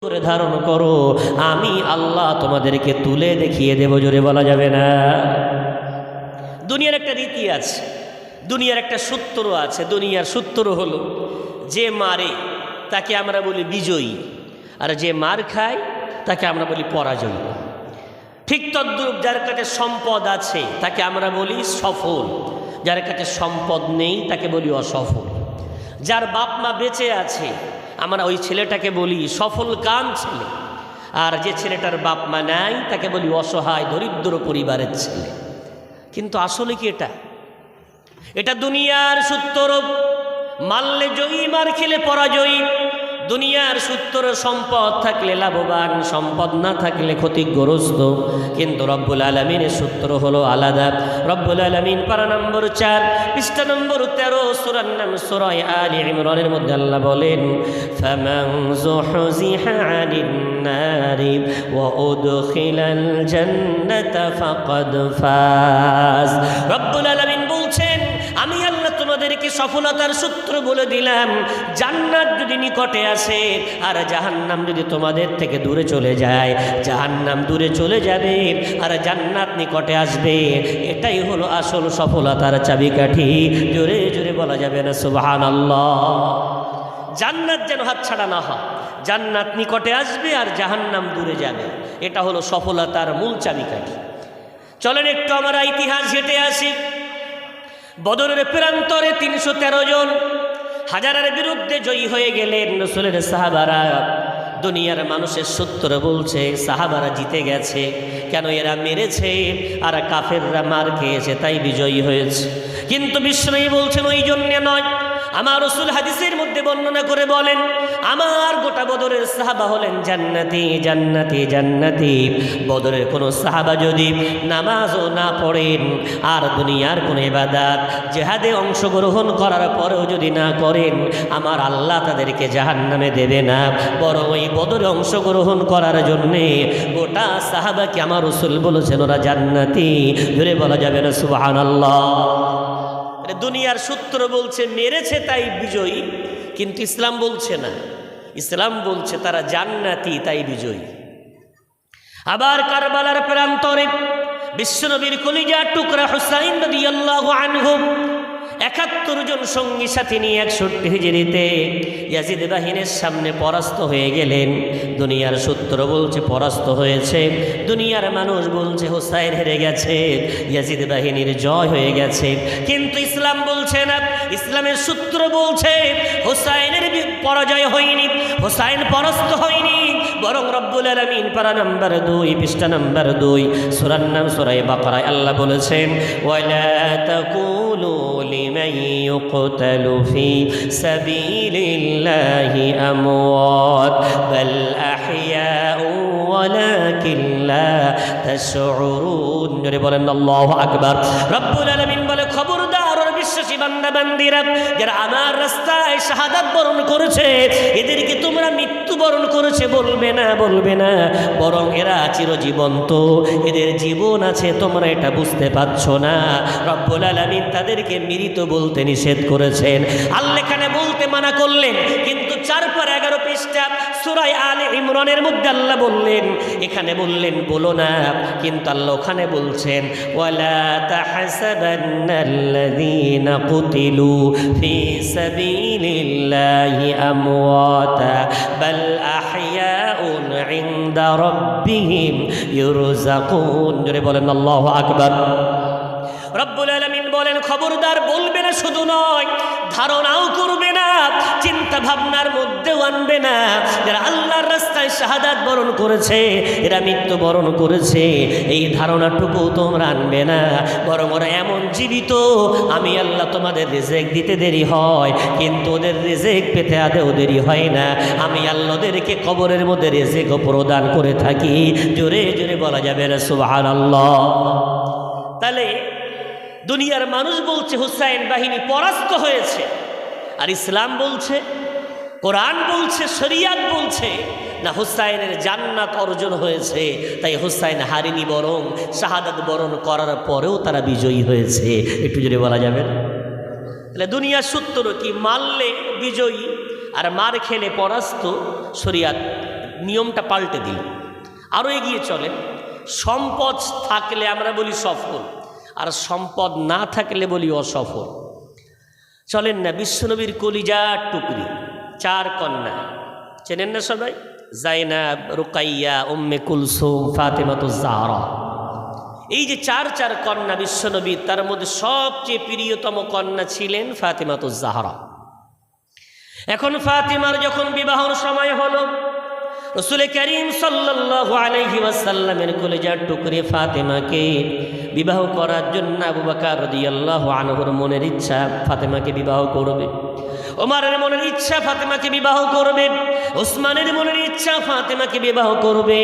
করে ধারণ করো, আমি আল্লাহ তোমাদেরকে তুলে দেখিয়ে দেব। জোরে বলা যাবে না? দুনিয়ার একটা রীতি আছে, দুনিয়ার একটা সূত্র আছে। দুনিয়ার সূত্র হলো, যে মারে তাকে আমরা বলি বিজয়ী, আর যে মার খায় তাকে আমরা বলি পরাজয়ী। ঠিক তদ্রূপ যার কাছে সম্পদ আছে তাকে আমরা বলি সফল, যার কাছে সম্পদ নেই তাকে বলি অসফল। যার বাপ মা বেঁচে আছে আমরা ওই ছেলেটাকে বলি সফল কাম ছেলে, আর যে ছেলেটার বাপ মা নাই তাকে বলি অসহায় দরিদ্র পরিবারের ছেলে। কিন্তু আসলে কি এটা দুনিয়ার সূত্র। মারলে জয়ী, মার খেলে পরাজয়ী। দুনিয়ার সূত্র সম্পদ থাকলে লাভবান, সম্পদ না থাকলে ক্ষতিগ্রস্ত। কিন্তু রব্বুল আলামিনের সূত্র হলো আলাদা। রব্বুল আলামিন পারা নম্বর 4 পৃষ্ঠা নম্বর 13 সূরার নাম সূরা আলে ইমরানের মধ্যে আল্লাহ বলেন, ফামান যুহজিহা আনিন নারি ওয়া উদখিলাল জান্নাতা ফাকাদ ফাজ। রব্বুল আলামিন বলছেন, আমি আল্লাহ তোমাদেরকে সফলতার সূত্র বলে দিলাম। জান্নাত যদি নিকটে আসে আর জাহান্নাম যদি তোমাদের থেকে দূরে চলে যায়, জাহান্নাম দূরে চলে যাবে আর জান্নাত নিকটে আসবে। এটাই হলো আসল সফলতার চাবিকাঠি। জোরে জোরে বলা যাবে না সুবহানাল্লাহ? জান্নাত যেন হাতছাড়া না হয়, জান্নাত নিকটে আসবে আর জাহান্নাম দূরে যাবে। এটা হলো সফলতার মূল চাবিকাঠি। চলেন একটু আমরা ইতিহাস ঘেটে আসি। বদরের প্রান্তরে 313 জন হাজারের বিরুদ্ধে জয়ী হয়ে গেলেন রাসূলের সাহাবারা। দুনিয়ার মানুষের সূত্র বলছে সাহাবারা জিতে গেছে, কেন এরা মেরেছে আর কাফেররা মার খেয়েছে তাই বিজয়ী হয়েছে। কিন্তু বিশ্বনবী বলছেন ওই জন্য নয়। আমার রাসূল হাদিসের মধ্যে বর্ণনা করে বলেন, আমার গোটা বদরের সাহাবা হলেন জান্নাতি জান্নাতি জান্নাতি। বদরের কোনো সাহাবা যদি নামাজও না পড়েন আর দুনিয়ার কোনো ইবাদত জিহাদে অংশগ্রহণ করার পরেও যদি না করেন, আমার আল্লাহ তাদেরকে জাহান্নামে দেবে না। বরং ওই বদরে অংশগ্রহণ করার জন্যে গোটা সাহাবাকে আমার রাসূল বলেছেন ওরা জান্নাতি। জোরে বলা যাবে না সুবহানাল্লাহ? দুনিয়ার সূত্র বলছে মেরেছে তাই বিজয়ী, কিন্তু ইসলাম বলছে না। ইসলাম বলছে তারা জান্নাতি তাই বিজয়ী। আবার কারবালার প্রান্তরে বিশ্বনবীর কলিজার টুকরা হুসাইন রাদিয়াল্লাহু আনহু 71 জন সঙ্গী সাথী নিয়ে 61 হিজরিতে ইয়াজিদ বাহিনীর সামনে পরাস্ত হয়ে গেলেন। দুনিয়ার সূত্র বলছে পরাস্ত হয়েছে, দুনিয়ার মানুষ বলছে হুসাইন হেরে গেছে, ইয়াজিদ বাহিনীর জয় হয়ে গেছে। কিন্তু ইসলাম বলছে না। ইসলামের সূত্র বলছে হুসাইনের পরাজয় হয়নি, হুসাইন পরাস্ত হয়নি, বরং রব্বুল আলামিন পারা নাম্বার 2 পৃষ্ঠা নাম্বার 2 সূরার নাম সূরা বাকারায় আল্লাহ বলেছেন, ওয়ালা তাকুলু লিমান ইউকতালু ফি সাবিলিল্লাহি আমওয়াত বাল আহইয়াউ ওয়ালাকিন লা তাশউরুন। জোরে বলেন আল্লাহু আকবার। রব্বুল আলামিন বলে, খবরদার বিশ্বাসী বান্দা বান্দীরা যারা আমার রাস্তায় শাহাদাত বরণ করেছে এদেরকে তোমরা মৃত্যুবরণ করেছে বলবে না, বলবে না, বরং এরা চিরজীবন্ত, এদের জীবন আছে, তোমরা এটা বুঝতে পারছো না। রব্বুল আলামিন তাদেরকে মৃত বলতে নিষেধ করেছেন। আল্লাহ এখানে বলতে মানা করলেন, কিন্তু 4-11 পৃষ্ঠা সূরা আলে ইমরানের মধ্যে আল্লাহ বললেন, এখানে বললেন বলো না, কিন্তু আল্লাহ ওখানে বলছেন ওয়ালা তাহসাবান্নাল্লাযীনা কুতিলু ফি সাবিলিল্লাহি আমওয়াতা বাল আহইয়াউন ইনদা রাব্বিহিম ইরযাকুন। জোরে বলেন আল্লাহু আকবার। রব্বুল আলামিন বলেন, খবরদার বলবে না, শুধু নয় ধারণাও করবে না, চিন্তা ভাবনার মধ্যেও আনবে না। যারা আল্লাহর রাস্তায় শাহাদাত বরণ করেছে এরা মৃত্যু বরণ করেছে এই ধারণাটুকু তোমরা আনবে না, বরং ওরা এমন জীবিত, আমি আল্লাহ তোমাদের রিজিক দিতে দেরি হয় কিন্তু ওদের রিজিক পেতে আদেও দেরি হয় না। আমি আল্লাহ ওদেরকে কবরের মধ্যে রিজিকও প্রদান করে থাকি। জোরে জোরে বলা যাবে না সুবহানাল্লাহ? তাহলে দুনিয়ার মানুষ বলছে হুসাইন বাহিনী পরাস্ত হয়েছে, আর ইসলাম বলছে, কোরআন বলছে, শরিয়াত বলছে না হুসাইনের জান্নাত অর্জন হয়েছে, তাই হুসাইন হারিনি, বরং শাহাদাত বরণ করার পরেও তারা বিজয়ী হয়েছে। একটু জোরে বলা যাবে না? তাহলে দুনিয়ার সূত্র কি? মারলে বিজয়ী আর মার খেলে পরাস্ত। শরিয়াত নিয়মটা পাল্টে দিল, আরও এগিয়ে চলেন। সম্পদ থাকলে আমরা বলি সফল, আর সম্পদ না থাকলে বলি অসফল। চলেন না, বিশ্বনবীর কলিজার টুকরি 4 কন্যা চেনেন না সবাই? জাইনাব, রুকাইয়া, উম্মে কুলসুম, ফাতেমাতুজ জাহরা। এই যে 4 কন্যা বিশ্বনবীর, তার মধ্যে সবচেয়ে প্রিয়তম কন্যা ছিলেন ফাতেমাতুজ জাহরা। এখন ফাতেমার যখন বিবাহের সময় হলো, রাসূল করিম সাল্লাল্লাহু আলাইহি ওয়াসাল্লামের কলিজার টুকরি ফাতেমাকে বিবাহ করার জন্য আবু বকর রাদিয়াল্লাহু আনহুর মনের ইচ্ছা ফাতেমাকে বিবাহ করবে, ওমরের মনের ইচ্ছা ফাতেমাকে বিবাহ করবে, ওসমানের মনের ইচ্ছা ফাতেমাকে বিবাহ করবে,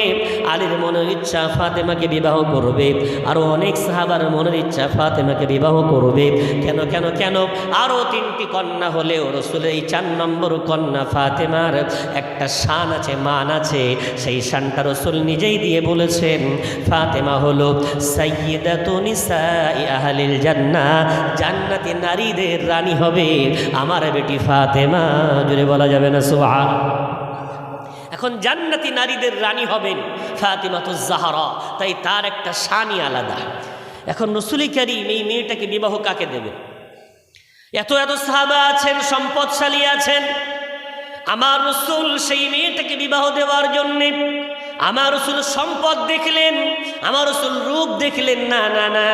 আলীর মনের ইচ্ছা ফাতেমাকে বিবাহ করবে, আরও অনেক সাহাবার মনের ইচ্ছা ফাতেমাকে বিবাহ করবে। কেন কেন কেন? আরও 3টি কন্যা হলেও রাসূলের এই 4 নম্বর কন্যা ফাতেমার একটা শান আছে, মান আছে। সেই শানটা রাসূল নিজেই দিয়ে বলেছেন, ফাতেমা হলো সাইয়্যিদাতু নিসাই আহলিল জান্নাহ, জান্নাতি নারীদের রানী হবে আমার বেটি ফাতেমা। জোরে বলা যাবে না সুবহানাল্লাহ? এখন জান্নাতি নারীদের রানী হবেন ফাতেমাতুজ জাহরা, তাই তার একটা শানই আলাদা। এখন রাসূল করিম এই মেয়েটাকে বিবাহ কাকে দেবে? এত এত সাহাবা আছেন, সম্পদশালী আছেন, আমার রাসূল সেই মেয়েটাকে বিবাহ দেওয়ার জন্যে আমার রাসূল সম্পদ দেখলেন, আমার রাসূল রূপ দেখলেন না, না না,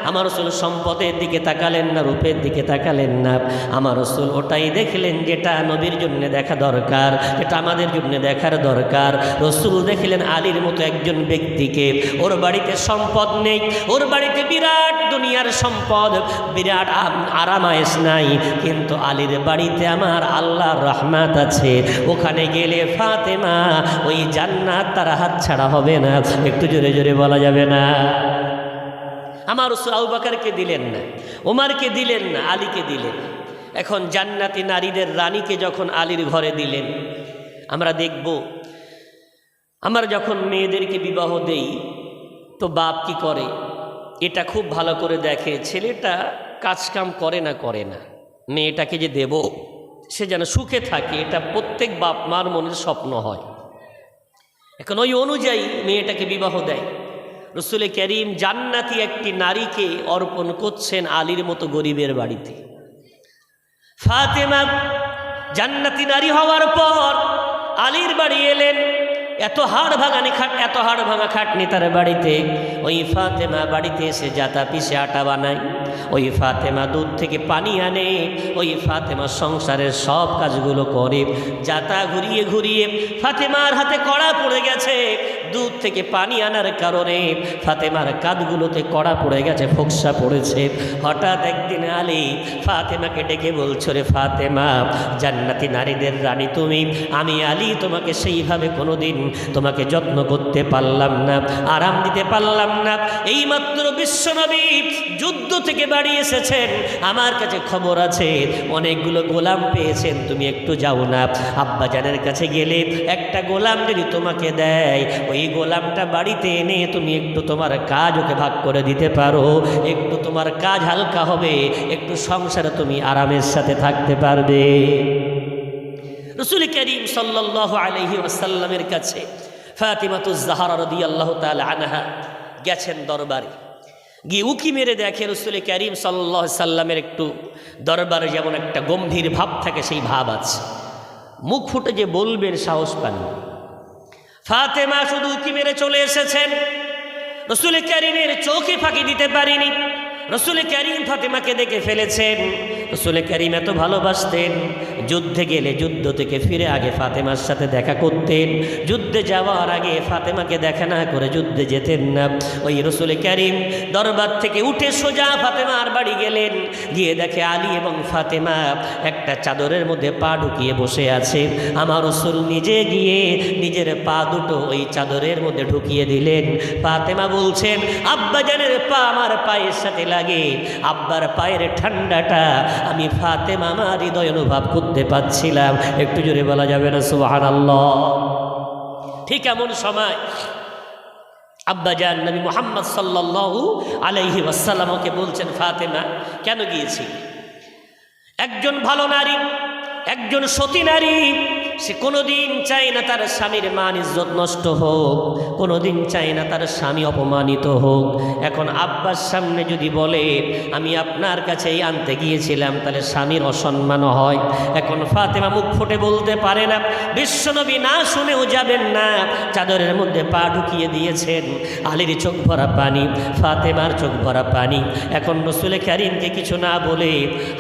আমার রাসূল সম্পদের দিকে তাকালেন না, রূপের দিকে তাকালেন না। আমার রাসূল ওটাই দেখলেন যেটা নবীর জন্য দেখা দরকার, যেটা আমাদের জন্য দেখার দরকার। রাসূল দেখলেন আলীর মতো একজন ব্যক্তিকে, ওর বাড়িতে সম্পদ নেই, ওর বাড়িতে বিরাট দুনিয়ার সম্পদ, বিরাট আরামায়েশ নাই, কিন্তু আলীর বাড়িতে আমার আল্লাহর রহমত আছে। ওখানে গেলে ফাতেমা ওই জান্নাত তারা হাত ছাড়া হবে না। একটু জোরে জোরে বলা যাবে না? আমার রাসূল আবু বকরকে দিলেন না, ওমরকে দিলেন না, আলীকে দিলেন। এখন জান্নাতি নারীদের রানীকে যখন আলীর ঘরে দিলেন, আমরা দেখব, আমরা যখন মেয়েদেরকে বিবাহ দেই তো বাপ কি করে এটা খুব ভালো করে দেখে, ছেলেটা কাজকাম করে না মেয়েটাকে যে দেব সে যেন সুখে থাকে, এটা প্রত্যেক বাপ মার মনের স্বপ্ন হয়। এখন ওই অনুযায়ী মেয়েটাকে বিবাহ দেয়। রাসূল করিম জান্নাতি একটি নারীকে অর্পণ করছেন আলীর মতো গরিবের বাড়িতে। ফাতেমা জান্নাতি নারী হওয়ার পর আলীর বাড়ি এলেন, এত হাড় ভাঙা খাটনি তার বাড়িতে। ওই ফাতেমা বাড়িতে এসে জাতা পিষে আটা বানায়, ওই ফাতেমা দুধ থেকে পানি আনে, ওই ফাতেমা সংসারের সব কাজগুলো করে। জাতা ঘুরিয়ে ঘুরিয়ে ফাতেমার হাতে কড়া পড়ে গেছে, দুধ থেকে পানি আনার কারণে ফাতেমার কাঁধগুলোতে কড়া পড়ে গেছে, ফোকসা পড়েছে। হঠাৎ একদিন আলী ফাতেমাকে ডেকে বলছো, রে ফাতেমা, জান্নাতি নারীদের রানী তুমি, আমি আলী তোমাকে সেইভাবে কোনোদিন তোমাকে যত্ন করতে পারলাম না, আরাম দিতে পারলাম না। এইমাত্র বিশ্বনবী যুদ্ধ থেকে বাড়ি এসেছেন, আমার কাছে খবর আছে অনেকগুলো গোলাম পেয়েছেন, তুমি একটু যাও না, আব্বাজানের কাছে গেলে একটা গোলাম যদি তোমাকে দেয়, ওই গোলামটা বাড়িতে এনে তুমি একটু তোমার কাজ ওকে ভাগ করে দিতে পারো, একটু তোমার কাজ হালকা হবে, একটু সংসারে তুমি আরামের সাথে থাকতে পারবে। রাসূল করিম সাল্লাল্লাহু আলাইহি ওয়াসাল্লামের কাছে ফাতিমাতুজ জাহরা রাদিয়াল্লাহু তাআলা আনহা গেছেন দরবারে, গিয়ে উকি মেরে দেখে রাসূল করিম সাল্লাল্লাহু আলাইহি সাল্লামের একটু দরবারে যেমন একটা গম্ভীর ভাব থাকে, সেই ভাব আছে, মুখ ফুটে যে বলবেন সাহস পান। ফাতেমা শুধু উকি মেরে চলে এসেছেন, রাসূল করিমের চোখে ফাঁকি দিতে পারেনি। রাসূল করিম ফাতেমাকে দেখে ফেলেছেন। রাসূল করিম এত ভালোবাসতেন, যুদ্ধে গেলে যুদ্ধ থেকে ফিরে আগে ফাতেমার সাথে দেখা করতেন, যুদ্ধে যাওয়ার আগে ফাতেমাকে দেখা না করে যুদ্ধে যেতেন না। ওই রাসূল করিম দরবার থেকে উঠে সোজা ফাতেমার বাড়ি গেলেন, গিয়ে দেখে আলী এবং ফাতেমা একটা চাদরের মধ্যে পা ঢুকিয়ে বসে আছে। আমার রাসূল নিজে গিয়ে নিজের পা দুটো ওই চাদরের মধ্যে ঢুকিয়ে দিলেন। ফাতেমা বলছেন, আব্বাজানের পা আমার পায়ের সাথে লাগে, আব্বার পায়ের ঠান্ডাটা আমি ফাতেমা আমার হৃদয় অনুভব করতে পারছিলাম। একটু জোরে বলা যাবে না সুবহানাল্লাহ? ঠিক এমন সময় আব্বাজান নবী মুহাম্মদ সাল্লাল্লাহু আলাইহি ওয়াসাল্লামকে বলছেন, ফাতেমা কেন গিয়েছি? একজন ভালো নারী, একজন সতী নারী সে কোনোদিন চায় না তার স্বামীর মান ইজ্জত নষ্ট হোক, কোনোদিন চায় না তার স্বামী অপমানিত হোক। এখন আব্বার সামনে যদি বলে আমি আপনার কাছেই আনতে গিয়েছিলাম, তাহলে স্বামীর অসম্মান হয়। এখন ফাতেমা মুখ ফুটে বলতে পারে না, বিশ্বনবী না শুনেও যাবেন না, চাদরের মধ্যে পা ঢুকিয়ে দিয়েছেন। আলীর চোখ ভরা পানি, ফাতেমার চোখ ভরা পানি। এখন রাসূল কারীমকে কিছু না বলে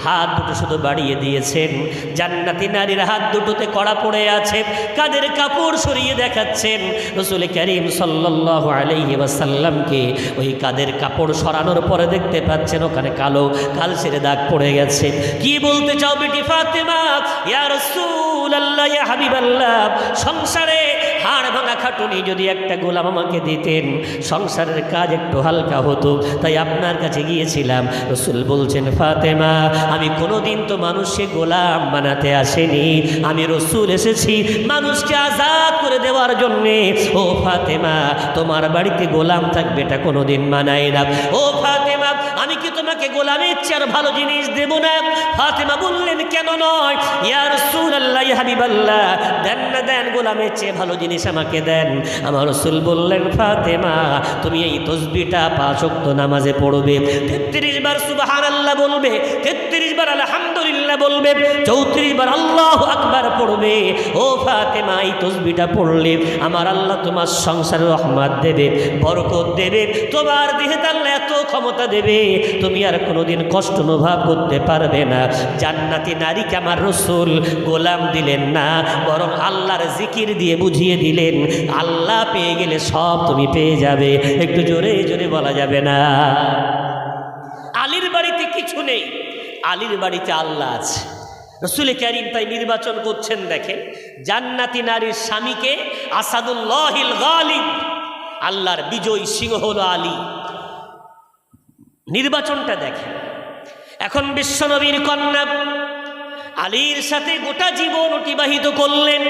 হাত দুটো শুধু বাড়িয়ে দিয়েছেন। জান্নাতি নারীর হাত দুটোতে কড়া পড়ে আছে, কাদের কাপড় সরিয়ে দেখাচ্ছেন। রাসূল কারীম সাল্লাল্লাহু আলাইহি ওয়াসাল্লামকে ওই কাদের কাপড় সরানোর পরে দেখতে পাচ্ছেন ওখানে কালো কালচের দাগ পড়ে গেছে। কি বলতে চাও বেটি ফাতেমা? ইয়া রাসূলুল্লাহ, ইয়া হাবিবাল্লাহ, সংসারে হাড় ভাঙা খাটুনি যদি একটা গোলাম আমাকে দিতেন, সংসারের কাজ একটু হালকা হতো, তাই আপনার কাছে গিয়েছিলাম। রাসূল বলছেন, ফাতেমা, আমি কোনোদিন তো মানুষকে গোলাম বানাতে আসেনি, আমি রাসূল এসেছি মানুষকে আজাদ করে দেওয়ার জন্যে। ও ফাতেমা, তোমার বাড়িতে গোলাম থাকবে এটা কোনোদিন মানায় না। ও ফাতেমা, আমি কি তোমাকে গোলামের চেয়ে আর ভালো জিনিস দেব না? ফাতেমা বললেন, কেন নয় ইয়া রাসূলুল্লাহ, ইয়া হাবিবাল্লাহ, দেন না দেন, গোলামের চেয়ে ভালো জিনিস আমাকে দেন। আমার রাসূল বললেন, ফাতেমা, তুমি এই তাসবিহটা 5 ওয়াক্ত নামাজে পড়বে, 33 বার সুবহানাল্লাহ বলবে, 33 বার আলহামদুলিল্লাহ বলবে, 34 বার আল্লাহু আকবার পড়বে। ও ফাতেমা, এই তাসবিহটা পড়লে আমার আল্লাহ তোমার সংসারে রহমত দেবে, বরকত দেবে, তোমার দেহে আল্লাহ এত ক্ষমতা দেবে, তুমি আর কোনোদিন কষ্ট অনুভব করতে পারবে না। জান্নাতি নারীকে আমার রাসূল গোলাম দিলেন না, বরং আল্লাহর জিকির দিয়ে বুঝিয়ে দিলেন, আল্লাহ পেয়ে গেলে সব তুমি পেয়ে যাবে। একটু জোরে জোরে বলা যাবে না? আলীর বাড়িতে কিছু নেই, আলীর বাড়িতে আল্লাহ আছে। রাসূল কারীম তাই নির্বাচন করছেন, দেখেন, জান্নাতি নারীর স্বামীকে আসাদুল্লাহিল গালিব, আল্লাহর বিজয়ী সিংহ হলো আলী। নির্বাচনটা দেখেন। এখন বিশ্বনবীর কন্যা আলীর সাথে গোটা জীবন অতিবাহিত করলেন,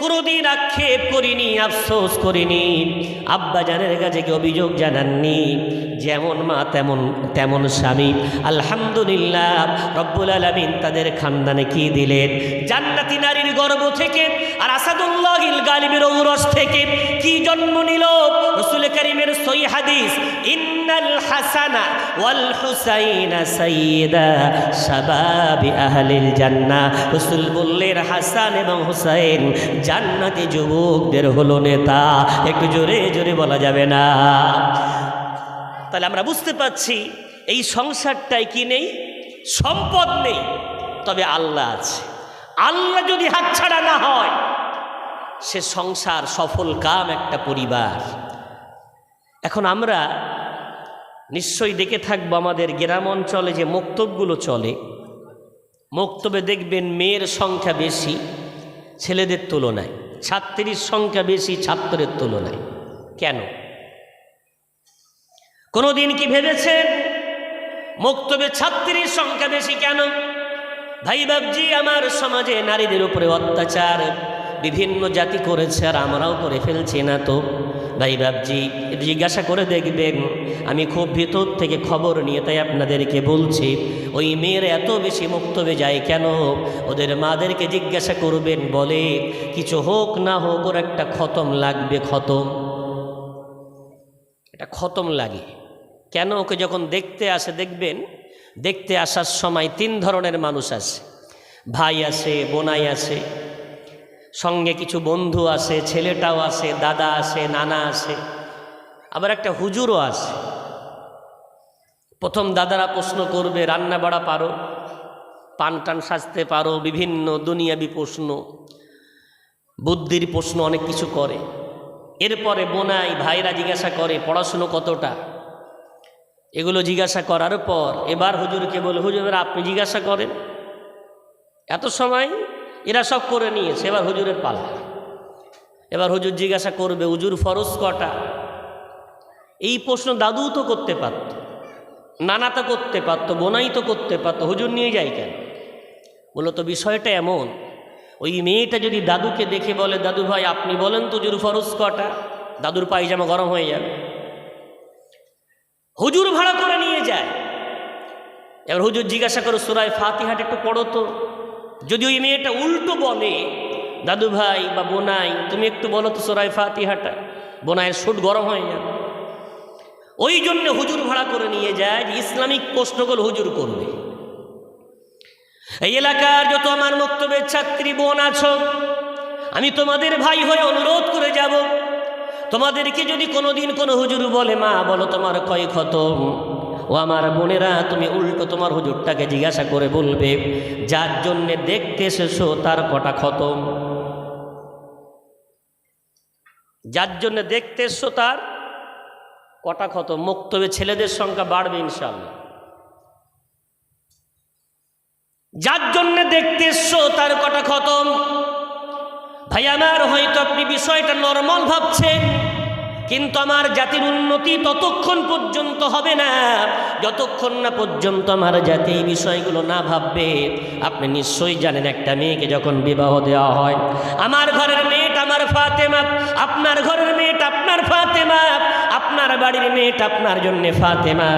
কোনোদিন আক্ষেপ করিনি, আফসোস করিনি, আব্বাজানের কাছে কি অভিযোগ জানাননি। যেমন মা তেমন স্বামী। আলহামদুলিল্লাহ, রব্বুল আলামিন তাদের খানদানে কি দিলেন? জান্নাতি নারীর গর্ভ থেকে আর আসাদুল্লাহিল গালিবের ঔরস থেকে কি জন্ম নিল? রাসূল কারীমের সহিহ হাদিস, ইন্নাল হাসানা ওয়াল হুসাইনা সাইয়্যিদা শাবাবি আহলিল জান্নাহ। রাসূল বললেন, হাসান এবং হুসাইন জান্নাতি যুবকদের হলো নেতা। একটু জোরে জোরে বলা যাবে না? তাহলে আমরা বুঝতে পারছি এই সংসারটাই কি নেই? সম্পদ নেই, তবে আল্লাহ আছে। আল্লাহ যদি হাতছাড়া না হয়, সে সংসার সফল কাম একটা পরিবার। এখন আমরা নিশ্চয়ই দেখে থাকবো আমাদের গ্রাম অঞ্চলে যে মক্তবগুলো চলে, মক্তবে দেখবেন মেয়ের সংখ্যা বেশি ছেলেদের তুলনায়, ছাত্রীর সংখ্যা বেশি ছাত্রের তুলনায়। কেন? কোনোদিন কি ভেবেছেন মক্তবে ছাত্রীর সংখ্যা বেশি কেন? ভাই বাবজি, আমার সমাজে নারীদের উপরে অত্যাচার বিভিন্ন জাতি করেছে, আর আমরাও করে ফেলছি না তো? ভাই বাবজি, জিজ্ঞাসা করে দেখবেন। আমি খুব ভিতর থেকে খবর নিয়ে তাই আপনাদেরকে বলছি, ওই মেয়েরা এত বেশি মক্তবে যায় কেন? ওদের মাদেরকে জিজ্ঞাসা করবেন, বলে কিছু হোক না হোক ওর একটা খতম লাগবে, খতম, এটা খতম লাগে। কেন? ওকে যখন দেখতে আসে, দেখবেন দেখতে আসার সময় 3 ধরনের মানুষ আসে। ভাই আসে, বোনাই আসে, সঙ্গে কিছু বন্ধু আসে, ছেলেটাও আসে, দাদা আসে, নানা আসে, আবার একটা হুজুরও আসে। প্রথম দাদারা প্রশ্ন করবে, রান্না বাড়া পারো, পান টান সাজতে পারো, বিভিন্ন দুনিয়াবি প্রশ্ন, বুদ্ধির প্রশ্ন অনেক কিছু করে। এরপরে বোনাই ভাইরা জিজ্ঞাসা করে পড়াশুনো কতটা, এগুলো জিজ্ঞাসা করার পর এবার হুজুরকে বলে, হুজুর আপনি জিজ্ঞাসা করেন। এত সময় এরা সব করে নিয়েছে, এবার হুজুরের পালা। এবার হুজুর জিজ্ঞাসা করবে, হুজুর ফরজ কটা? এই প্রশ্ন দাদু তো করতে পারত, নানা তো করতে পারত, বোনাই তো করতে পারত, হুজুর নিয়ে যায় কেন? বলো তো বিষয়টা এমন, ওই মেয়েটা যদি দাদুকে দেখে বলে, দাদু ভাই আপনি বলেন তো হুজুর ফরজ কটা, দাদুর পায়জামা গরম হয়ে যাবে। হুজুর ভাড়া করে নিয়ে যায়। এবার হুজুর জিজ্ঞাসা করো, সূরা ফাতিহাটা একটু পড়ো তো। যদি ওই মেয়েটা উল্টো বলে, দাদু ভাই বা বোনাই তুমি একটু বলো তো সূরা ফাতিহাটা, বোনাইয়ের সুট গরম হয়ে যাবে। ওই জন্য হুজুর ভাড়া করে নিয়ে যায় যে ইসলামিক প্রশ্নগুলো হুজুর করবে। এই এলাকার যত আমার মক্তবের ছাত্রী বোন আছো, আমি তোমাদের ভাই হয়ে অনুরোধ করে যাব, তোমাদেরকে যদি কোনোদিন কোনো হুজুর বলে মা বলো তোমার কয় খতম, ও আমার বোনেরা তুমি উল্টো তোমার হুজুরটাকে জিজ্ঞাসা করে বলবে যার জন্যে দেখতে এসেছো তার কটা খতম, যার জন্য দেখতে এসছো তার কটা খতম। মক্তবে ছেলেদের সংখ্যা বাড়বে ইনশাআল্লাহ। যার জন্য দেখতে এসছো তার কটা খতম। ভাই আমার, হয়তো আপনি বিষয়টা নরমাল ভাবছেন, কিন্তু আমার জাতির উন্নতি ততক্ষণ পর্যন্ত হবে না যতক্ষণ না পর্যন্ত আমার জাতি এই বিষয়গুলো না ভাববে। আপনি নিশ্চয়ই জানেন একটা মেয়েকে যখন বিবাহ দেওয়া হয়, আমার ঘরের মেয়েটা আমার ফাতেমা, আপনার ঘরের মেয়েটা আপনার ফাতেমা, আপনার বাড়ির মেয়েটা আপনার জন্যে ফাতেমা।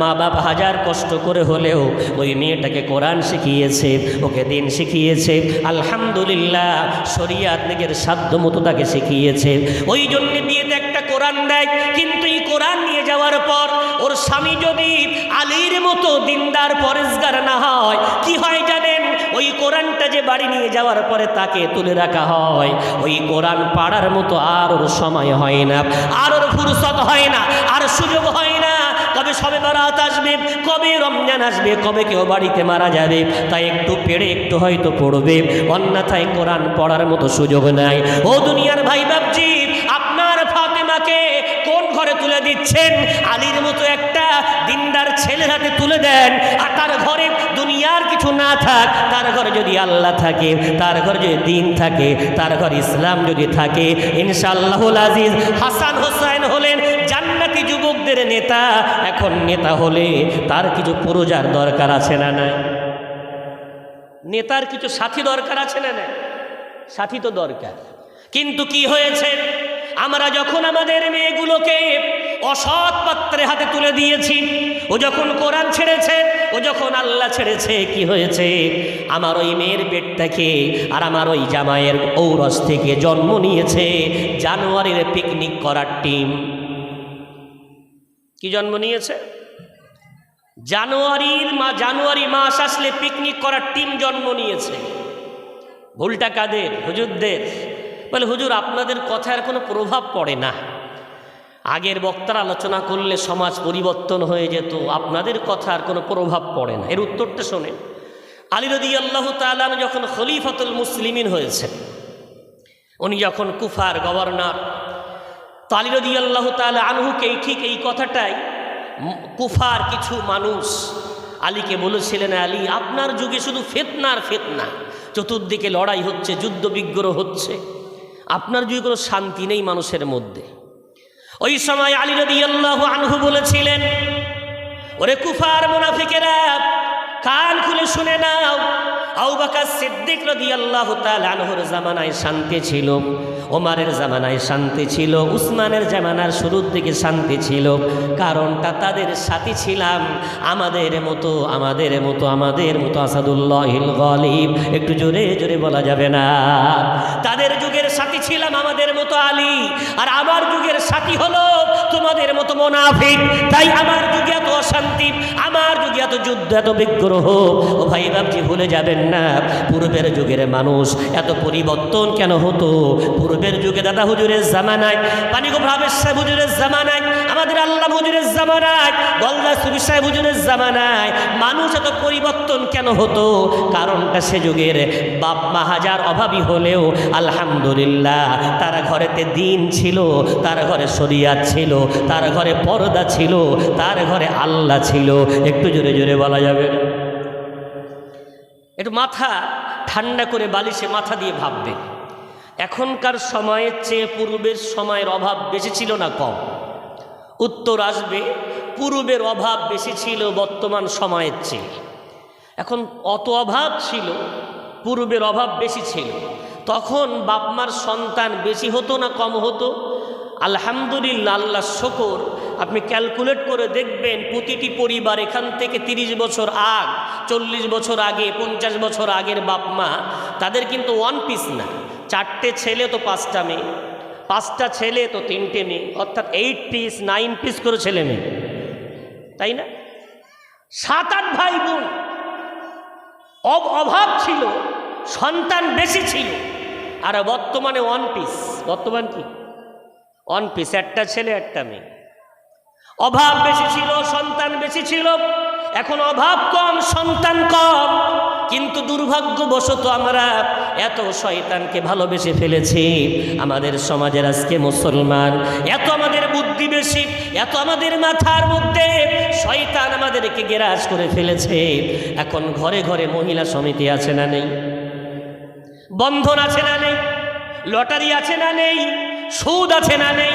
মা বাবা হাজার কষ্ট করে হলেও ওই মেয়েটাকে কোরআন শিখিয়েছে, ওকে দিন শিখিয়েছে, আলহামদুলিল্লাহ শরিয়াত নিজের সাধ্য মতো তাকে শিখিয়েছে। ওই জন্যে বিয়েতে একটা কোরআন দেয়, কিন্তু এই কোরআন নিয়ে যাওয়ার পর ওর স্বামী যদি আলীর মতো দিনদার পরেশগার না হয়, কি হয় জানেন? ওই কোরআনটা যে বাড়ি নিয়ে যাওয়ার পরে তাকে তুলে রাখা হয়, ওই কোরআন পাড়ার মতো আর ওর সময় হয় না, আর ওর ফুরসত হয় না, আর সুযোগ হয় না। কবে শবে বরাত আসবে, কবে রমজান আসবে, কবে কেউ বাড়িতে মারা যাবে, তাই একটু পেড়ে একটু হয়তো পড়বে, অন্যথায় কোরআন পড়ার মতো সুযোগ নাই। ও দুনিয়ার ভাই বাপজি, আপনার ফাতেমাকে কোন ঘরে তুলে দিচ্ছেন? আলীর মতো একটা দিনদার ছেলের হাতে তুলে দেন, আর তার ঘরে দুনিয়ার কিছু না থাক, তার ঘরে যদি আল্লাহ থাকে, তার ঘরে যদি দিন থাকে, তার ঘরে ইসলাম যদি থাকে, ইনশাআল্লাহুল আজিজ হাসান হোসেন হলেন জান্নাতি যুবকদের নেতা। এখন নেতা হলে তার কিছু পুরুজার দরকার আছে না নাই? নেতার কিছু সাথী দরকার আছে না নাই? সাথী তো দরকার। কিন্তু কি হয়েছে, আমরা যখন আমাদের মেয়েগুলোকে অসৎ পাত্রের হাতে তুলে দিয়েছি, ও যখন কোরআন ছেড়েছে, ও যখন আল্লাহ ছেড়েছে, কি হয়েছে? আমার ওই মেয়ের পেট থেকে আর আমার ওই জামাইয়ের ঔরস থেকে জন্ম নিয়েছে জানুয়ারির পিকনিক করার টিম। কি জন্ম নিয়েছে? জানুয়ারি মাস আসলে পিকনিক করার টিম জন্ম নিয়েছে। ভুলটা কাদের? হুজুরদের। বলে হুজুর আপনাদের কথার কোনো প্রভাব পড়ে না, আগের বক্তারা আলোচনা করলে সমাজ পরিবর্তন হয়ে যেত, আপনাদের কথার কোনো প্রভাব পড়ে না। এর উত্তরটা শোনেন। আলী রাদিয়াল্লাহু তাআলা যখন খলিফাতুল মুসলিমিন হয়েছে, উনি যখন কুফার গভর্নর, তো আলী রাদিয়াল্লাহু তাআলা আনহুকে ঠিক এই কথাটাই কুফার কিছু মানুষ আলীকে বলেছিলেন, আলী আপনার যুগে শুধু ফিতনার ফিতনা, চতুর্দিকে লড়াই হচ্ছে, যুদ্ধ বিগ্রহ হচ্ছে, আপনার যুগে কোনো শান্তি নেই মানুষের মধ্যে। ওই সময় আলী রাদিয়াল্লাহু আনহু বলেছিলেন, ওরে কুফার মুনাফিকেরা, কান খুলে শুনে নাও, আবু বকর সিদ্দিক রাদিয়াল্লাহু তাআলা আনহুর জামানায় শান্তি ছিল, ওমরের জামানায় শান্তি ছিল, উসমানের জামানার শুরুর দিকে শান্তি ছিল। কারণটা তাদের সাথী ছিলাম আমাদের মতো আসাদুল্লাহিল গালিব। একটু জোরে জোরে বলা যাবে না? তাদের যুগের সাথী ছিলাম আমাদের মতো আলী, আর আমার যুগের সাথী হলো তোমাদের মতো মুনাফিক। তাই আমার যুগে এত অশান্তি, আমার যুগে এত যুদ্ধ, এত বিগ্রহ। ও ভাই বাপজি ভুলে যাবেন না, পূর্বের যুগের মানুষ এত পরিবর্তন কেন হতো? পূর্বের যুগে দাদা হুজুরের জামানায়, পানিগো ভাবের সাহেব হুজুরের জামানায়, আমাদের আল্লাহ হুজুরের জামানায়, গলদা সুবি সাহেব হুজুরের জামানায় মানুষ এত পরিবর্তন কেন হতো? কারণটা সে যুগের বাপ মা হাজার অভাবী হলেও আলহামদুলিল্লাহ তার ঘরেতে দিন ছিল, তার ঘরে শরিয়াত ছিল, তার ঘরে পর্দা ছিল, তার ঘরে আল্লাহ ছিল। একটু জোরে জোরে বলা যাবে? একটু মাথা ঠান্ডা করে বালিশে মাথা দিয়ে ভাববেন, এখনকার সময়ের চেয়ে পূর্বের সময়ের অভাব বেশি ছিল না কম? উত্তর আসবে, পূর্বের অভাব বেশি ছিল বর্তমান সময়ের চেয়ে। এখন অত অভাব ছিল, পূর্বের অভাব বেশি ছিল। তখন বাপমার সন্তান বেশি হতো না কম হতো? আলহামদুলিল্লাহ, আল্লাহ শুকর। আপনি ক্যালকুলেট করে দেখবেন, প্রতিটি পরিবার এখান থেকে 30 বছর আগ, 40 বছর আগে, 50 বছর আগের বাপমা, তাদের কিন্তু ওয়ান পিস না, 4টে ছেলে তো 5টা মেয়ে, 5টা ছেলে তো 3টে মেয়ে, অর্থাৎ 8 পিস 9 পিস করে ছেলে মেয়ে, তাই না? 7-8 ভাই বোন, অভাব ছিল, সন্তান বেশি ছিল। আর বর্তমানে 1 পিস, বর্তমান কি 1 পিস, একটা ছেলে একটা মেয়ে। অভাব বেশি ছিল, সন্তান বেশি ছিল, এখন অভাব কম, সন্তান কম। কিন্তু দুর্ভাগ্যবশত আমরা এত শয়তানকে ভালোবেসে ফেলেছি। আমাদের সমাজের আজকে মুসলমান এত আমাদের বুদ্ধি বেশি, এত আমাদের মাথার মধ্যে শয়তান আমাদেরকে গ্রাস করে ফেলেছে। এখন ঘরে ঘরে মহিলা সমিতি আছে না নেই? বন্ধন আছে না নেই? লটারি আছে না নেই? সুদ আছে না নেই?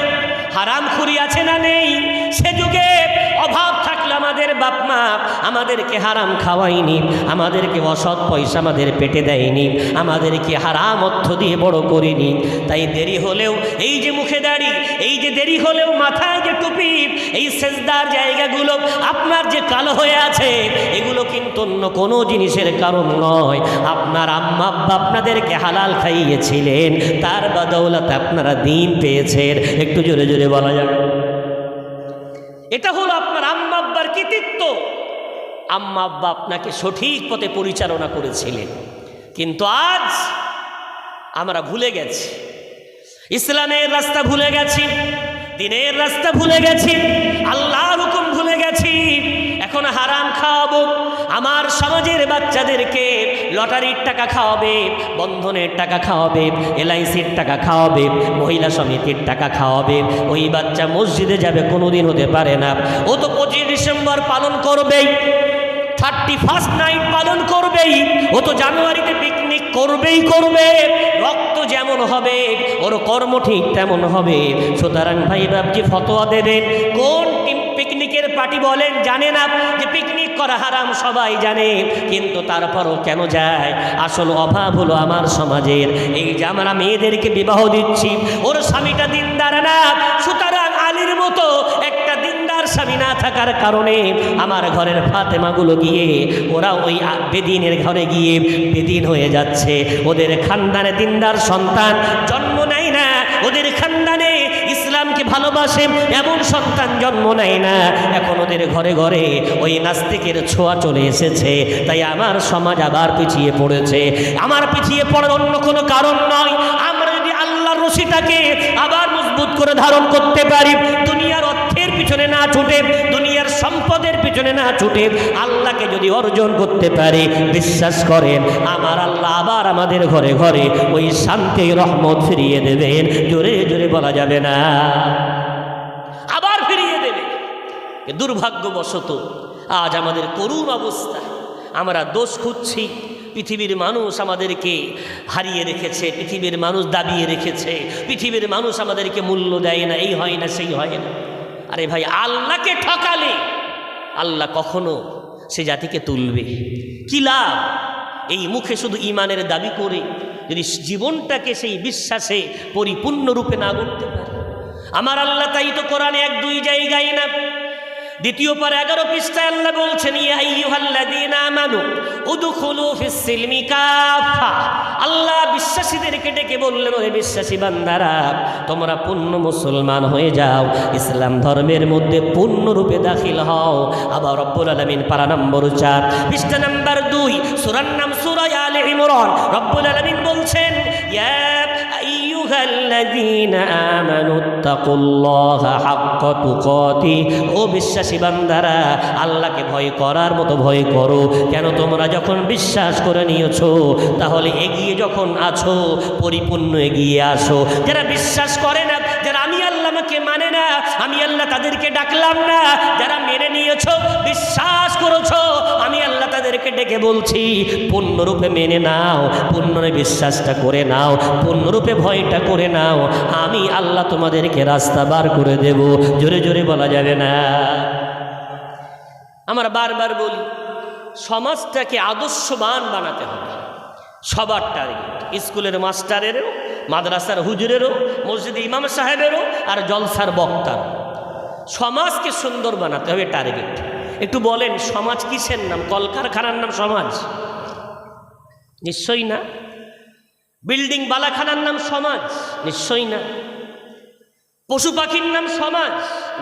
হারামখুরি আছে না নেই? সে যুগে অভাব থাকলে আমাদের বাপ মা আমাদেরকে হারাম খাওয়ায়নি, আমাদেরকে অসৎ পয়সা আমাদের পেটে দেয়নি, আমাদেরকে হারাম অর্থ দিয়ে বড় করিনি। তাই দেরি হলেও এই যে মুখে দাড়ি, এই যে দেরি হলেও মাথায় যে টুপি, এই সেজদার জায়গাগুলো আপনার যে কালো হয়ে আছে, এগুলো কিন্তু অন্য কোনো জিনিসের কারণ নয়। আপনার আম্মা আব্বা আপনাদেরকে হালাল খাইয়েছিলেন, তার বদৌলতে আপনারা দিন পেয়েছেন। একটু জোরে জোরে বলা যাবে, এটা হলো আপনার আম্মা আব্বার কৃতিত্ব। আম্মা আব্বা আপনাকে সঠিক পথে পরিচালনা করেছিলেন। কিন্তু আজ আমরা ভুলে গেছি, ইসলামের রাস্তা ভুলে গেছি, দিনের রাস্তা ভুলে গেছি, আল্লাহর হুকুম ভুলে গেছি। এখন হারাম খাওয়াবো, আমার সমাজের বাচ্চাদেরকে লটারির টাকা খাওয়াবে, বন্ধনের টাকা খাওয়াবে, LICর টাকা খাওয়াবে, মহিলা সমিতির টাকা খাওয়াবে। ওই বাচ্চা মসজিদে যাবে কোনোদিন হতে পারে না। ও তো 25 ডিসেম্বর পালন করবেই, 31st নাইট পালন করবেই, ও তো জানুয়ারিতে পিকনিক করবেই করবে। রক্ত যেমন হবে ওর কর্ম ঠিক তেমন হবে। সুতরাং ভাই বাবজি ফতোয়া দেবেন, কোন পিকনিকের পার্টি বলেন জানে না যে পিকনিক করা হারাম, সবাই জানে, কিন্তু তারপরও কেন যায়? আসল অভাব হলো আমার সমাজের। এই যে আমরা মেয়েদেরকে বিবাহ দিচ্ছি, ওর স্বামীটা দিনদার না, সুতরাং আলীর মতো একটা দিনদার স্বামী না থাকার কারণে আমার ঘরের ফাতেমাগুলো গিয়ে ওরা ওই বেদিনের ঘরে গিয়ে বেদিন হয়ে যাচ্ছে। ওদের খানদানে দিনদার সন্তান জন্ম নেয় না, ওদের খানদানে ইসলামকে ভালোবাসে এমন সন্তান জন্ম নেয় না। এখন ওদের ঘরে ঘরে ওই নাস্তিকের ছোঁয়া চলে এসেছে। তাই আমার সমাজ আবার পিছিয়ে পড়েছে। আমার পিছিয়ে পড়ার অন্য কোনো কারণ নয়। আমরা যদি আল্লাহর রশিটাকে আবার মজবুত করে ধারণ করতে পারি, দুনিয়ার অর্থের পিছনে না ছুটে, দুনিয়ার সম্পদের পিছনে না ছুটে আল্লাহকে যদি অর্জন করতে পারি, বিশ্বাস করেন আমার আল্লাহ আবার আমাদের ঘরে ঘরে ওই শান্তি রহমত ফিরিয়ে দেবেন। জোরে জোরে বলা যাবে না, আবার ফিরিয়ে দেবে। দুর্ভাগ্যবশত আজ আমাদের করুণ অবস্থা। আমরা দোষ খুঁজছি, পৃথিবীর মানুষ আমাদেরকে হারিয়ে রেখেছে, পৃথিবীর মানুষ দাবিয়ে রেখেছে, পৃথিবীর মানুষ আমাদেরকে মূল্য দেয় না, এই হয় না সেই হয় না। আরে ভাই, আল্লাহকে ঠকালে আল্লাহ কখনো সে জাতিকে তুলবে কি লাভ? এই মুখে শুধু ঈমানের দাবি করে যদি জীবনটাকে সেই বিশ্বাসে পরিপূর্ণরূপে না গড়তে পারে। আমার আল্লাহ তাই তো কোরআনে 1-2 জায়গায় না, দ্বিতীয় পারা 11 পৃষ্ঠায় আল্লাহ বলছেন, ইয়া আইয়ুহাল্লাযীনা আমানু উদখুলু ফিস সিলমি কাফা। আল্লাহ বিশ্বাসীদেরকে ডেকে বললেন, ওহে বিশ্বাসী বান্দারা, তোমরা পূর্ণ মুসলমান হয়ে যাও, ইসলাম ধর্মের মধ্যে পূর্ণরূপে দাখিল হও। আবার রব্বুল আলামিন পারা নম্বর 4 পৃষ্ঠা নম্বর 2 সূরার নাম সূরা আলে ইমরান, রব্বুল আলামিন বলছেন, ইয়া আইয়ুহাল্লাযীনা আমানুত্তাকুল্লাহা হাক্কা তুকাতি। ও বিশ্বাসী বান্দারা, আল্লাহকে ভয় করার মতো ভয় করো। কেন? তোমরা যখন বিশ্বাস করে নিয়েছো, তাহলে এগিয়ে যখন আছো, পরিপূর্ণ এগিয়ে আসো। যারা বিশ্বাস করে না, যারা আমি আল্লাহ আমাকে মানে না, আমি আল্লাহ তাদেরকে ডাকলাম না, যারা মেনে নিয়েছো, বিশ্বাস করেছো, আমি আল্লাহ তাদেরকে ডেকে বলছি, পূর্ণরূপে মেনে নাও, পূর্ণরূপে বিশ্বাসটা করে নাও, পূর্ণরূপে ভয়টা করে নাও, আমি আল্লাহ তোমাদেরকে রাস্তা বার করে দেব। জোরে জোরে বলা যাবে না। আমরা বারবার বলি, সমাজটাকে আদর্শবান বানাতে হবে। সবার টার্গেট, স্কুলের মাস্টারেরও, মাদ্রাসার হুজুরেরও, মসজিদে ইমাম সাহেবেরও, আর জলসার বক্তার। সমাজকে সুন্দর বানাতে হবে টার্গেট। একটু বলেন, সমাজ কিসের নাম? কলকারখানার নাম সমাজ? নিশ্চয়ই না। বিল্ডিং বালাখানার নাম সমাজ? নিশ্চয়ই না। পশু পাখির নাম সমাজ?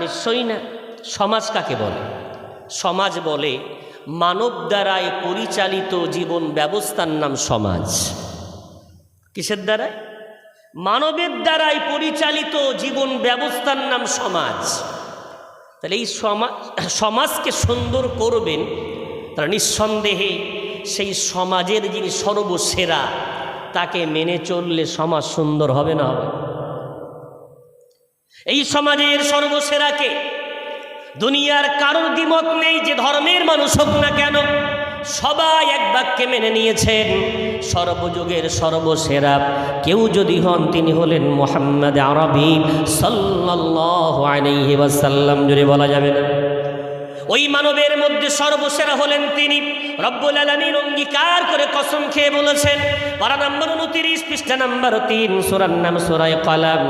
নিশ্চয়ই না। সমাজ কাকে বলে? সমাজ বলে মানব দ্বারায় পরিচালিত জীবন ব্যবস্থার নাম সমাজ। কিসের দ্বারায়? মানবের দ্বারাই পরিচালিত জীবন ব্যবস্থার নাম সমাজ। তাহলে এই সমাজকে সুন্দর করবেন, তারা নিঃসন্দেহে সেই সমাজের যিনি সর্বসেরা তাকে মেনে চললে সমাজ সুন্দর হবে না হবে? এই সমাজের সর্বসেরাকে দুনিয়ার কারোর দ্বিমত নেই, যে ধর্মের মানুষ হোক না কেন সবাই এক বাক্যে মেনে নিয়েছেন সর্বযুগের সর্বসেরা কেউ যদি হন তিনি হলেন মুহাম্মদ আরবি সাল্লাল্লাহু আলাইহি ওয়াসাল্লাম। জোরে বলা যাবে না? ওই মানবের মধ্যে সর্বসেরা হলেন তিনি। রব্বুল আলামিন অঙ্গীকার করে কসম খেয়ে বলেছেন, পারা নম্বর 29 পৃষ্ঠা নম্বর 3 সূরার নাম সূরা কলম।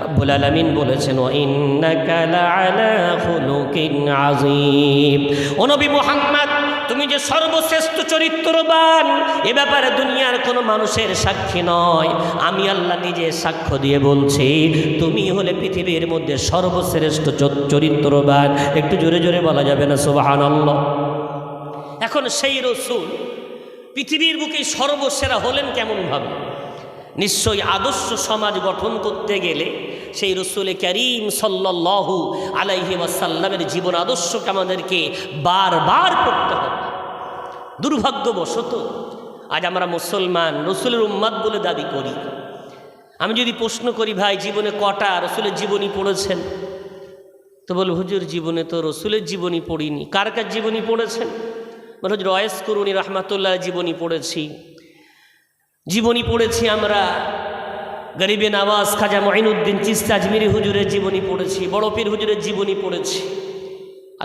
রব্বুল আলামিন বলেছেন, ওয়া ইন্নাকা লাআলা খুলুকিন আযীম। ও নবী মুহাম্মদ, তুমি যে সর্বশ্রেষ্ঠ চরিত্রবান এ ব্যাপারে দুনিয়ার কোনো মানুষের সাক্ষী নয়, আমি আল্লাহ নিজে সাক্ষ্য দিয়ে বলছি তুমি হলে পৃথিবীর মধ্যে সর্বশ্রেষ্ঠ চরিত্রবান। একটু জোরে জোরে বলা যাবে না সুবহানাল্লাহ? এখন সেই রসুল পৃথিবীর বুকে সর্বসেরা হলেন কেমনভাবে? নিশ্চয়ই আদর্শ সমাজ গঠন করতে গেলে সেই রসুল করিম সাল্লাল্লাহু আলাইহি ওয়াসাল্লামের জীবন আদর্শকে আমাদেরকে বারবার পড়তে হবে। দুর্ভাগ্যবশত আজ আমরা মুসলমান রসুলের উম্মত বলে দাবি করি। আমি যদি প্রশ্ন করি, ভাই জীবনে কটা রসুলের জীবনী পড়েছেন? তো বল, হুজুর জীবনে তো রসুলের জীবনী পড়িনি। কার কার জীবনী পড়েছেন? হুজুর ওয়াইস করুনি রহমাতুল্লাহ জীবনী পড়েছি। জীবনী পড়েছি আমরা গরিবে নওয়াজ খাজা মঈনুদ্দিন চিশতি আজমিরি হুজুরের জীবনী পড়েছি, বড় পীর হুজুরের জীবনী পড়েছি।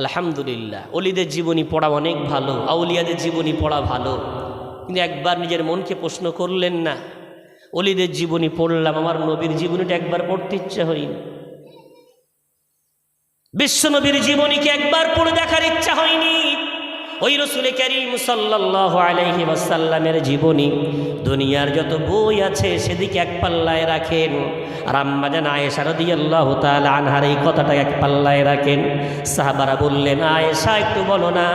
আলহামদুলিল্লাহ, অলিদের জীবনী পড়া অনেক ভালো, আউলিয়াদের জীবনী পড়া ভালো। কিন্তু একবার নিজের মনকে প্রশ্ন করলেন না, অলিদের জীবনী পড়লাম, আমার নবীর জীবনীটা একবার পড়তে ইচ্ছা হয়নি? বিশ্ব নবীর জীবনীকে একবার পড়ে দেখার ইচ্ছা হয়নি? ওই রসুল করিম সাল্লাল্লাহু আলাইহি ওয়াসাল্লামের জীবনী দুনিয়ার যত বই আছে সেদিকে এক পাল্লায় রাখেন, আর আম্মা জান আয়েশা রাদিয়াল্লাহু তাআলা আনহার এই কথাটা এক পাল্লায় রাখেন। সাহাবারা বললেন, আয়েশা একটু বলো না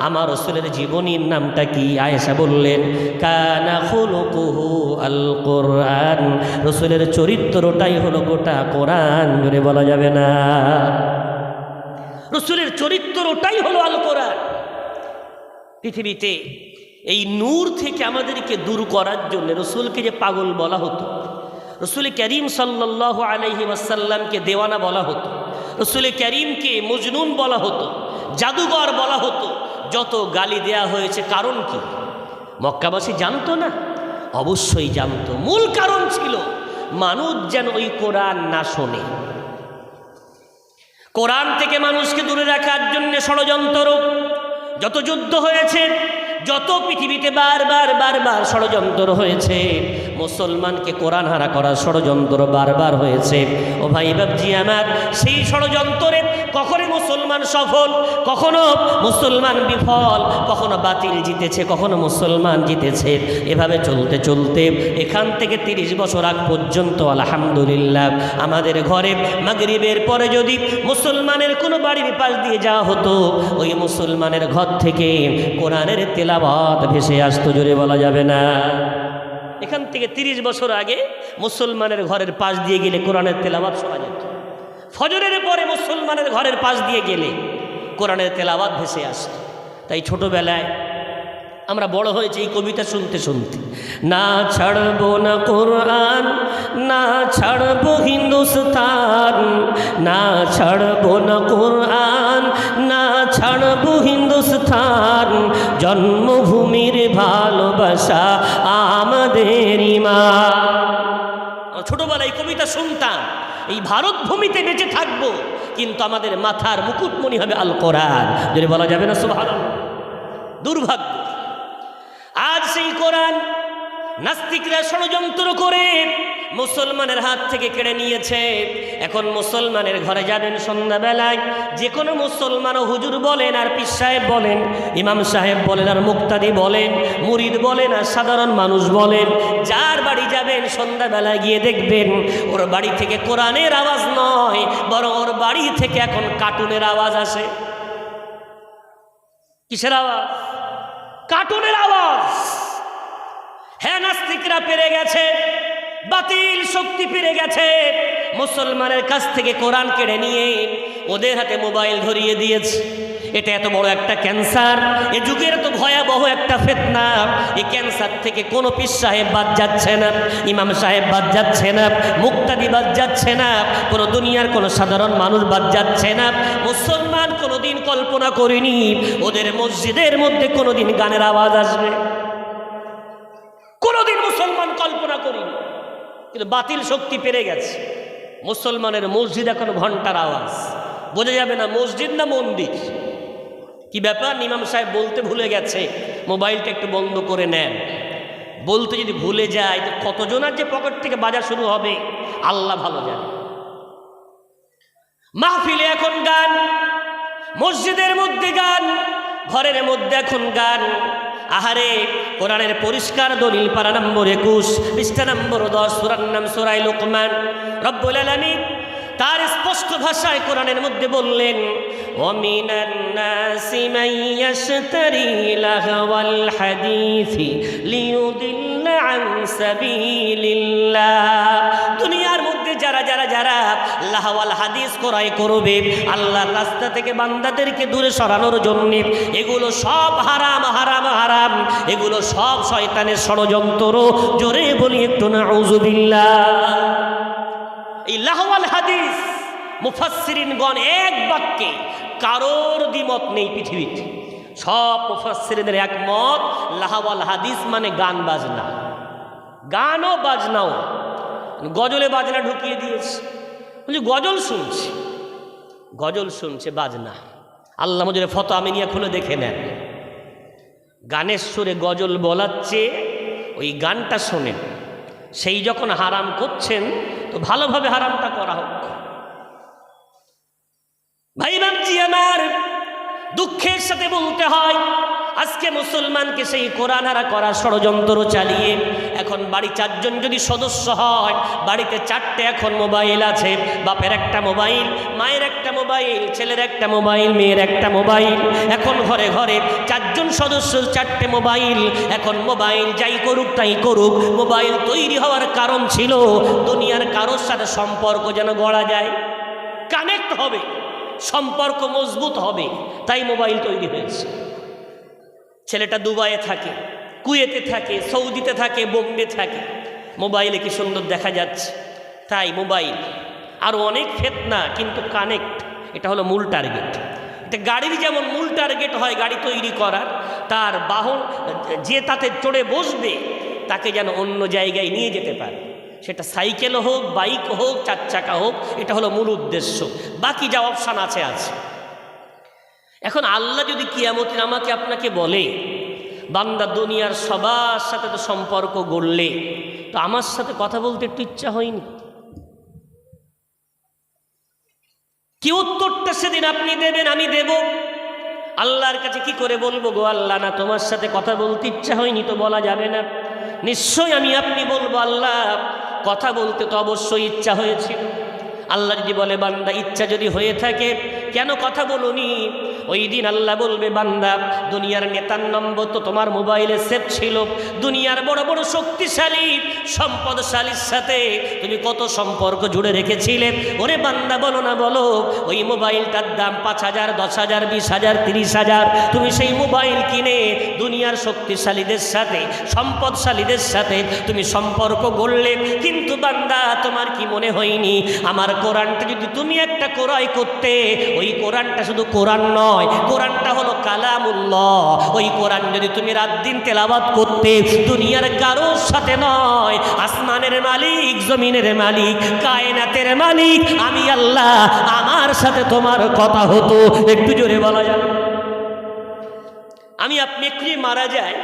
আমার রসুলের জীবনীর নামটা কি? আয়েশা বললেন, কানা খুলুকুহু আল কোরআন। রসুলের চরিত্রটাই হলো গোটা কোরআন। জোরে বলা যাবে না? রসুলের চরিত্রটাই হলো আল কোরআন। পৃথিবীতে এই নূর থেকে আমাদেরকে দূর করার জন্য রসুলকে যে পাগল বলা হতো, রসুল করিম সাল্লাল্লাহু আলাইহি ওয়াসাল্লামকে দেওয়ানা বলা হতো, রসুল করিমকে মজনুন বলা হতো, জাদুঘর বলা হতো, যত গালি দেয়া হয়েছে কারণ কি? মক্কাবাসী জানতো না? অবশ্যই জানতো। মূল কারণ ছিল মানুষ যেন ওই কোরআন না শোনে। কোরআন থেকে মানুষকে দূরে রাখার জন্য ষড়যন্ত্র, যত যুদ্ধ হয়েছে, যত পৃথিবীতে বারবার বারবার ষড়যন্ত্র হয়েছে, মুসলমানকে কোরআন হারা করার ষড়যন্ত্র বারবার হয়েছে। ও ভাই বাবজি আমার, সেই ষড়যন্ত্রে কখনো মুসলমান সফল, কখনো মুসলমান বিফল, কখনো বাতিল জিতেছে, কখনো মুসলমান জিতেছে। এভাবে চলতে চলতে এখান থেকে 30 বছর আগ পর্যন্ত আলহামদুলিল্লাহ আমাদের ঘরে মাগরিবের পরে যদি মুসলমানের কোনো বাড়ির পাশ দিয়ে যাওয়া হতো, ওই মুসলমানের ঘর থেকে কোরআনের তেলাওয়াত ভেসে আসতো। জোরে বলা যাবে না? এখান থেকে 30 বছর আগে মুসলমানের ঘরের পাশ দিয়ে গেলে কোরআনের তেলাওয়াত শোনা যেত। ফজরের পরে মুসলমানের ঘরের পাশ দিয়ে গেলে কোরআনের তেলাওয়াত ভেসে আসত। তাই ছোটবেলায় আমরা বড় হয়েছি এই কবিতা শুনতে শুনতে, না ছাড়বো না কোরআন, না ছাড়বো হিন্দুস্তান, না ছাড়বো না কোরআন, না ছাড়বো হিন্দুস্তান, জন্মভূমির ভালোবাসা আমাদের ঈমান। ছোটবেলায় কবিতা শুনতাম, এই ভারত ভূমিতে বেঁচে থাকবো, কিন্তু আমাদের মাথার মুকুটমণি হবে আল কোরআন। যদি বলা যাবে না সুবহানাল্লাহ? দুর্ভাগ্য, আজ সেই কোরআন নাস্তিকরা ষড়যন্ত্র করে মুসলমানের হাত থেকে কেড়ে নিয়েছে। এখন মুসলমানের ঘরে যাবেন সন্ধ্যাবেলায়, যে কোনো মুসলমান, হুজুর বলেন আর পীর সাহেব বলেন, ইমাম সাহেব বলেন আর মুক্তাদি বলেন, মুরিদ বলেন আর সাধারণ মানুষ বলেন, যার বাড়ি যাবেন সন্ধ্যাবেলায় গিয়ে দেখবেন ওর বাড়ি থেকে কোরআনের আওয়াজ নয়, বরং ওর বাড়ি থেকে এখন কার্টুনের আওয়াজ আসে। কিসের আওয়াজ? কার্টুনের আওয়াজ। হ্যাঁ, নাস্তিকরা পেরে গেছে, বাতিল শক্তি পেরে গেছে, মুসলমানের কাছ থেকে কোরআন কেড়ে নিয়ে ওদের হাতে মোবাইল ধরিয়ে দিয়েছে। এটা এত বড় একটা ক্যান্সার, এ যুগের তো ভয়াবহ একটা ফিতনা। এই ক্যান্সার থেকে কোনো পীর সাহেব বাদ যাচ্ছে না, ইমাম সাহেব বাদ যাচ্ছে না, মুক্তাদি বাদ যাচ্ছে না, কোনো দুনিয়ার কোনো সাধারণ মানুষ বাদ যাচ্ছে না। মুসলমান কোনোদিন কল্পনা করেনি ওদের মসজিদের মধ্যে কোনোদিন গানের আওয়াজ আসবে, কোনোদিন মুসলমান কল্পনা করিনি। কিন্তু বাতিল শক্তি পেরে গেছে। মুসলমানের মসজিদ এখন ঘন্টার আওয়াজ, বোঝা যাবে না মসজিদ না মন্দির। কি ব্যাপার? ইমাম সাহেব বলতে ভুলে গেছে, মোবাইলটা একটু বন্ধ করে নেন। বলতে যদি ভুলে যায় তো কতজনের যে পকেট থেকে বাজা শুরু হবে আল্লাহ ভালো জানে। মাহফিলে এখন গান, মসজিদের মধ্যে গান, ঘরের মধ্যে এখন গান। আহারে, কোরআনের পরিষ্কার দলিল, পারা নম্বর 21, পৃষ্ঠা নম্বর 10, সূরার নাম সূরা লোকমান। রব্বুল আলামিন তার স্পষ্ট ভাষায় কোরআনের মধ্যে বললেন, ওয়ামিনান নাসি মান ইয়াশতারি লাহওয়াল হাদিসি লিয়ুদিল্লা আন সাবিলিল্লাহ। দুনিয়ার মধ্যে যারা যারা যারা লাহওয়াল হাদিস ক্রয় করবে আল্লাহর রাস্তা থেকে বান্দাদেরকে দূরে সরানোর জন্য, এগুলো সব হারাম হারাম হারাম, এগুলো সব শয়তানের ষড়যন্ত্র। জোরে বলি একটু নাউযুবিল্লাহ। এই লাহওয়াল হাদিস মুফাসসিরিনগণ এক বাক্যে, কারোর দ্বিমত নেই পৃথিবীতে, সব মুফাসসিরিনের একমত, লাহওয়াল হাদিস মানে গান বাজনা। গানও বাজনাও, গজলে বাজনা ঢুকিয়ে দিয়েছে, বলছি গজল শুনছে, গজল শুনছে বাজনা। আল্লাহ মজুরে ফতো আমিনিয়া খুলে দেখে নেন, গানের সুরে গজল বলাচ্ছে, ওই গানটা শোনেন। সেই যখন হারাম করছেন তো ভালোভাবে হারামটা করা হোক। ভাই বাবজি আমার, দুঃখের সাথে বলতে হয় আজকে মুসলমানকে সেই কোরআন হারা করার ষড়যন্ত্র চালিয়ে এখন বাড়ি 4 জন যদি সদস্য হয়, বাড়িতে 4টে এখন মোবাইল আছে। বাপের একটা মোবাইল, মায়ের একটা মোবাইল, ছেলের একটা মোবাইল, মেয়ের একটা মোবাইল। এখন ঘরে ঘরে 4 জন সদস্য 4টে মোবাইল। এখন মোবাইল যাই করুক তাই করুক, মোবাইল তৈরি হওয়ার কারণ ছিল দুনিয়ার কারোর সাথে সম্পর্ক যেন গড়া যায়, কানেক্ট হবে, সম্পর্ক মজবুত হবে, তাই মোবাইল তৈরি হয়েছে। ছেলেটা দুবাইয়ে থাকে, কুয়েতে থাকে, সৌদিতে থাকে, বোম্বে থাকে, মোবাইলে কি সুন্দর দেখা যাচ্ছে, তাই মোবাইল। আরও অনেক ফিতনা, কিন্তু কানেক্ট, এটা হলো মূল টার্গেট। এটা গাড়ির যেমন মূল টার্গেট হয় গাড়ি তৈরি করার, তার বাহন যে তাতে চড়ে বসবে তাকে যেন অন্য জায়গায় নিয়ে যেতে পারে, সেটা সাইকেল হোক, বাইক হোক, 4 চাকা হোক, এটা হলো মূল উদ্দেশ্য। বাকি যা অপশান আছে আছে। এখন আল্লাহ যদি কিয়ামতে আমাকে আপনাকে বলে, বান্দা দুনিয়ার সবার সাথে তো সম্পর্ক গড়লে, তো আমার সাথে কথা বলতে একটু ইচ্ছা হয়নি? কি উত্তরটা সেদিন আপনি দেবেন, আমি দেব? আল্লাহর কাছে কি করে বলবো, গো আল্লাহ, না তোমার সাথে কথা বলতে ইচ্ছা হয়নি? তো বলা যাবে না। নিশ্চয়ই আপনি বলবো, আল্লাহ কথা বলতে তো অবশ্যই ইচ্ছা হয়েছিল। আল্লাহ যদি বলে, বান্দা ইচ্ছা যদি হয়ে থাকে কেন কথা বলুনি? ওই দিন আল্লাহ বলবে, বান্দা দুনিয়ার নেতার নম্বর তো তোমার মোবাইলে সেভ ছিল, দুনিয়ার বড় বড় শক্তিশালী সম্পদশালীর সাথে তুমি কত সম্পর্ক জুড়ে রেখেছিলে। ওরে বান্দা বলো না, বলো ওই মোবাইলটার দাম 5,000, 10,000, 20,000, 30,000। তুমি সেই মোবাইল কিনে দুনিয়ার শক্তিশালীদের সাথে, সম্পদশালীদের সাথে তুমি সম্পর্ক গড়লে, কিন্তু বান্দা তোমার কি মনে হয়নি আমার কোরআনটা যদি তুমি একটা ক্রয় করতে, ওই কোরআনটা শুধু কোরআন নয়, কোরআনটা হলো কালামুল্লাহ। ওই কোরআন যদি তুমি রাত দিন তেলাওয়াত করতে, দুনিয়ার কারোর সাথে নয়, আসমানের মালিক, জমিনের মালিক, কায়নাতের মালিক আমি আল্লাহ, আমার সাথে তোমার কথা হতো। একটু জোরে বলা যাবে? আমি আপনি একটু মারা যায়,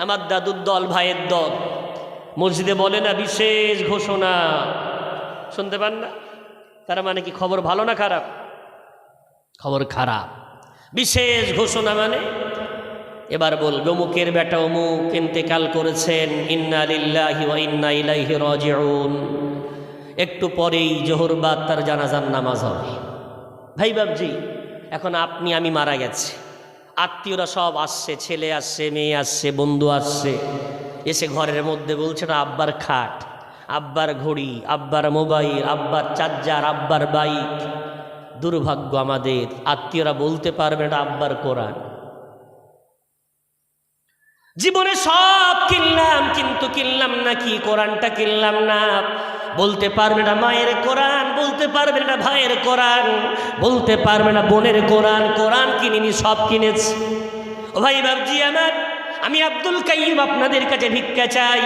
আমার দাদুর দল, ভাইয়ের দল, মসজিদে বলে না বিশেষ ঘোষণা, শুনতে পান না? তার মানে কি খবর ভালো না খারাপ? খবর খারাপ। বিশেষ ঘোষণা মানে এবার বলবে অমুকের বেটা অমুক ইন্তেকাল করেছেন, ইন্না লিল্লাহি ওয়া ইন্না ইলাইহি রাজিউন। একটু পরেই জোহর বাদ তার জানাজার নামাজ হবে। ভাই বাবজি, এখন আপনি আমি মারা গেছে, আত্মীয়রা সব আসছে, ছেলে আসছে, মেয়ে আসছে, বন্ধু আসছে, এসে ঘরের মধ্যে বলছে না আব্বার খাট, আব্বার ঘড়ি, আব্বার মোবাইল, আব্বার চার্জার, আব্বার বাইক। দুর্ভাগ্য আমাদের, আত্মীয়রা বলতে পারবে না আব্বার কোরআন। জীবনে সব কিনলাম কিন্তু কিনলাম না কি? কোরআনটা কিনলাম না। বলতে পারবে না মায়ের কোরআন, বলতে পারবে না ভাইয়ের কোরআন, বলতে পারবে না বোনের কোরআন। কোরআন কিনিনি, সব কিনেছি। ও ভাই বাবজি আমার, আমি আব্দুল কাইয়ুম আপনাদের কাছে ভিক্ষা চাই,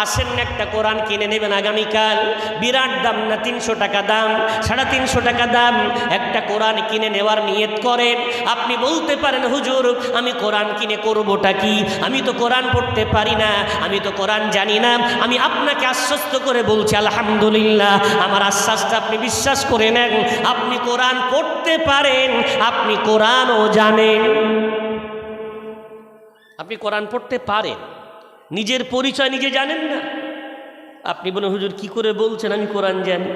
আসেন না একটা কোরআন কিনে নেবেন আগামীকাল। বিরাট দাম না, 300 টাকা দাম, 350 টাকা দাম। একটা কোরআন কিনে নেওয়ার নিয়ত করেন। আপনি বলতে পারেন হুজুর আমি কোরআন কিনে করবোটা কি? আমি তো কোরআন পড়তে পারি না, আমি তো কোরআন জানি না। আমি আপনাকে আশ্বস্ত করে বলছি আলহামদুলিল্লাহ, আমার আশ্বাসটা আপনি বিশ্বাস করে নেন। আপনি কোরআন পড়তে পারেন, আপনি কোরআনও জানেন। আপনি কোরআন পড়তে পারেন, নিজের পরিচয় নিজে জানেন না। আপনি বলেন হুজুর কি করে বলছেন আমি কোরআন জানি?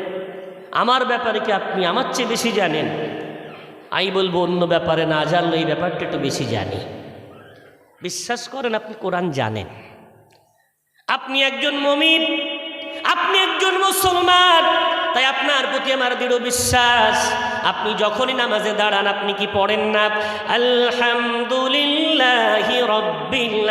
আমার ব্যাপারে কি আপনি আমার চেয়ে বেশি জানেন? আমি বলবো অন্য ব্যাপারে না জানলে এই ব্যাপারটা একটু বেশি জানি। বিশ্বাস করেন আপনি কোরআন জানেন। আপনি একজন মুমিন, আপনি একজন মুসলমান, তাই আপনার প্রতি আমার দৃঢ় বিশ্বাস। আপনি যখনই নামাজে দাঁড়ান আপনি কি পড়েন না আলহামদুলিল্লাহি রাব্বিল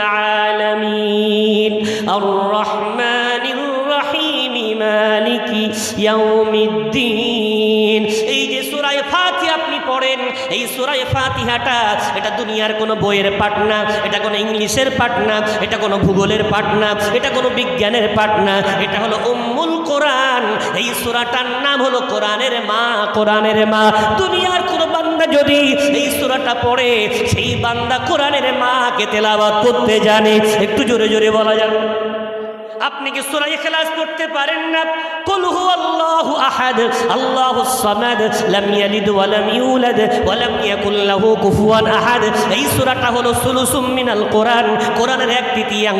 আলামিন আর রহমানির রহিম মালিকি ইয়াউমিদ্দিন? এই যে সূরা ফাতিহা আপনি পড়েন, এই সূরা ফাতিহাটা এটা দুনিয়ার কোনো বইয়ের পাঠ না, এটা কোনো ইংলিশের পাঠ না, এটা কোনো ভূগোলের পাঠ না, এটা কোনো বিজ্ঞানের পাঠ না, এটা হলো উম্মুল কোরআন। এই সূরাটার নাম হলো কোরআনের মা, কোরআনের মা। দুনিয়ার কোনো বান্দা যদি এই সূরাটা পড়ে, সেই বান্দা কোরআনের মাকে তেলাওয়াত করতে জানে। একটু জোরে জোরে বলা যাবে। আপনি কি সূরা ইখলাস পড়তে পারেন না? কুল হুয়াল্লাহু আহাদ আল্লাহুস সামাদ লাম ইয়ালিদ ওয়া লাম ইউলাদ ওয়া লাম ইয়াকুল লাহু কুফুয়ান আহাদ। এই সূরাটা হলো সুলুসুম মিনাল কোরআন, কোরআনের 1/3।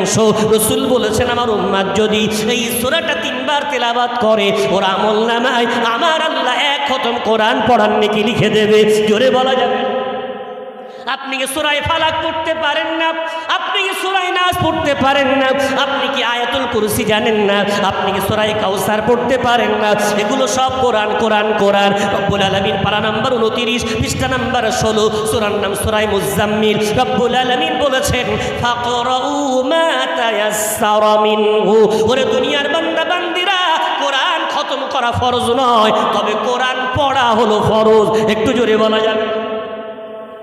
রাসূল বলেছেন আমার উম্মত যদি এই সূরাটা 3 বার তেলাওয়াত করে ওর আমলনামায় আমার আল্লাহ 1 খতম কোরআন পড়ার নেকি লিখে দেবে। জোরে বলা যাবে। আপনি কি সূরা ফালাক পড়তে পারেন না? আপনি কি সূরা নাস পড়তে পারেন না? আপনি কি আয়াতুল কুরসি জানেন না? আপনি কি সূরা কাউসার পড়তে পারেন না? এগুলো সব কোরআন, কোরআন, কোরআন। রব্বুল আলামিন পারা নাম্বার 29 পৃষ্ঠা নাম্বার 16 সূরার নাম সূরা মুজাম্মিল। রব্বুল আলামিন বলেছেন ফাকরাউ মা তায়াসসারা মিনহু। ওরে দুনিয়ার বান্দা বান্দিরা, কোরআন খতম করা ফরজ নয়, তবে কোরআন পড়া হলো ফরজ। একটু জোরে বলা যাবে।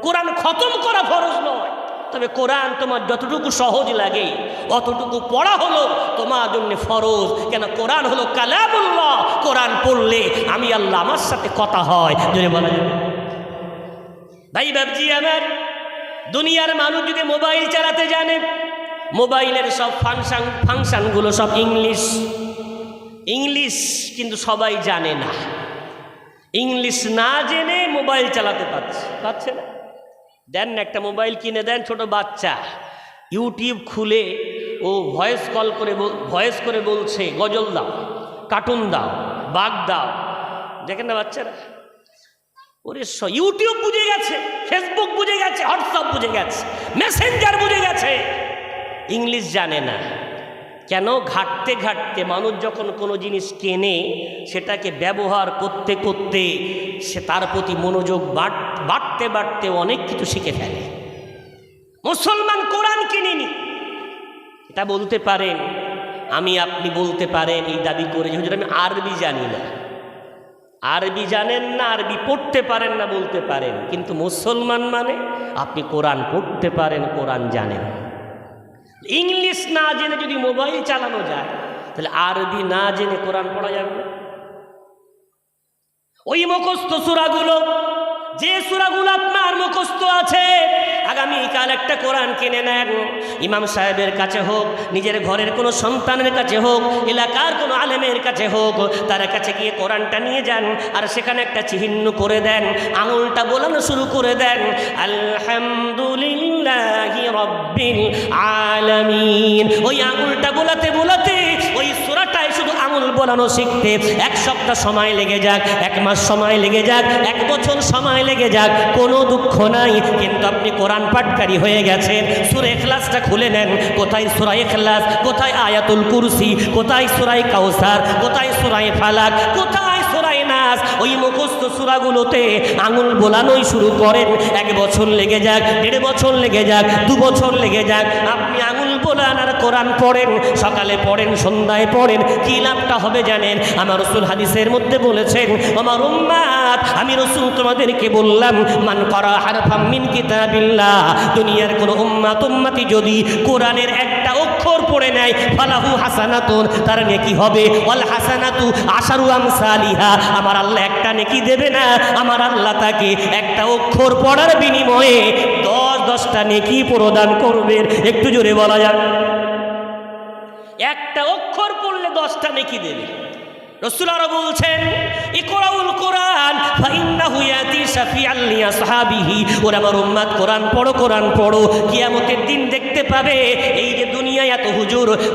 কোরআন খতম করা ফরজ নয়, তবে কোরআন তোমার যতটুকু সহজ লাগে অতটুকু পড়া হলো তোমার জন্য ফরজ। কেন? কোরআন হলো কালামুল্লাহ। কোরআন পড়লে আমি আল্লাহ আমার সাথে কথা হয়। জোরে বলা যাবে। ভাই বাবজি আমার, দুনিয়ার মানুষ যদি মোবাইল চালাতে জানে, মোবাইলের সব ফাংশনগুলো সব ইংলিশ কিন্তু সবাই জানে না। ইংলিশ না জেনে মোবাইল চালাতে পারছে না। দেন না একটা মোবাইল কিনে দেন, ছোট বাচ্চা ইউটিউব খুলে ও ভয়েস করে বলছে গজল দাও, কার্টুন দাও, বাঘ দাও। দেখেন না বাচ্চারা, ওরে ইউটিউব বুঝে গেছে, ফেসবুক বুঝে গেছে, হোয়াটসঅ্যাপ বুঝে গেছে, মেসেঞ্জার বুঝে গেছে, ইংলিশ জানে না। কেন? ঘাটতে ঘাটতে মানুষ যখন কোনো জিনিস কেনে সেটাকে ব্যবহার করতে করতে সে তার প্রতি মনোযোগ বাড়তে বাড়তে অনেক কিছু শিখে ফেলে। মুসলমান কোরআন কিনেনি, এটা বলতে পারেন। আপনি বলতে পারেন এই দাবি করে যে হুজুর আমি আরবি জানি না। আরবি জানেন না, আরবি পড়তে পারেন না বলতে পারেন, কিন্তু মুসলমান মানে আপনি কোরআন পড়তে পারেন, কোরআন জানেন। ইংলিশ না জেনে যদি মোবাইল চালানো যায়, তাহলে আরবি না জেনে কোরআন পড়া যাবে না। ওই মুখস্থ সূরাগুলো যে সূরাগুলো আপনার মুখস্থ আছে আগামীকাল একটা কোরআন কিনে নেন। ইমাম সাহেবের কাছে হোক, নিজের ঘরের কোনো সন্তানের কাছে হোক, এলাকার কোনো আলেমের কাছে হোক, তার কাছে গিয়ে কোরআনটা নিয়ে যান আর সেখানে একটা চিহ্ন করে দেন, আঙুলটা বোলানো শুরু করে দেন, আলহামদুলিল্লাহি রাব্বিল আলামিন। ওই আঙুলটা বোলাতে বোলাতে ওই সূরাটায় শুধু আঙুল বোলানো শিখতে 1 সপ্তাহ সময় লেগে যাক, 1 মাস সময় লেগে যাক, 1 বছর সময় লেগে যাক, কোনো দুঃখ নাই। কিন্তু আপনি কোরআন পাঠকারী হয়ে গেছেন। সূরা ইখলাসটা খুলে নেন, কোথায় সূরা ইখলাস, কোথায় আয়াতুল কুরসি, কোথায় সূরা কাউসার, কোথায় সূরা ফালাক, কোথায় সূরা নাস। ওই মুখস্থ সূরাগুলোতে আঙুল বোলানোই শুরু করেন। 1 বছর লেগে যাক, 1.5 বছর লেগে যাক, 2 বছর লেগে যাক, আপনি আঙুল বোলান আর কোরআন পড়েন। সকালে পড়েন, সন্ধ্যায় পড়েন, কি লাভটা হবে জানেন? আমার রাসূল হাদিসের মধ্যে বলেছেন, আমার উম্মাত, আমি রাসূল তোমাদেরকে বললাম, মান ক্বারা হারফাম মিন কিতাবিল্লাহ, দুনিয়ার কোন উম্মতি যদি কোরআনের একটা অক্ষর পড়ে নেয়, ফালাহু হাসানাতুন, তার নেকি হবে, ওয়াল হাসানাতু আশারু আমসালিহা, আমার আল্লাহ একটা নেকি দেবে না, আমার আল্লাহ তাকে একটা অক্ষর পড়ার বিনিময়ে 10টা নেকি প্রদান করবেন। একটু জোরে বলা যাবে? একটা অক্ষর পড়লে 10টা নেকি দেবে। রাসূল আরো বলছেন, ইকরাউল কোরআন ফাইন্নাহু ইয়াতি শাফিআল লিআসহাবিহি, ওরা আমার উম্মত কোরআন পড়ো, কোরআন পড়ো, কিয়ামতের দিন দেখতে পাবে এই যে দুনিয়ায় এত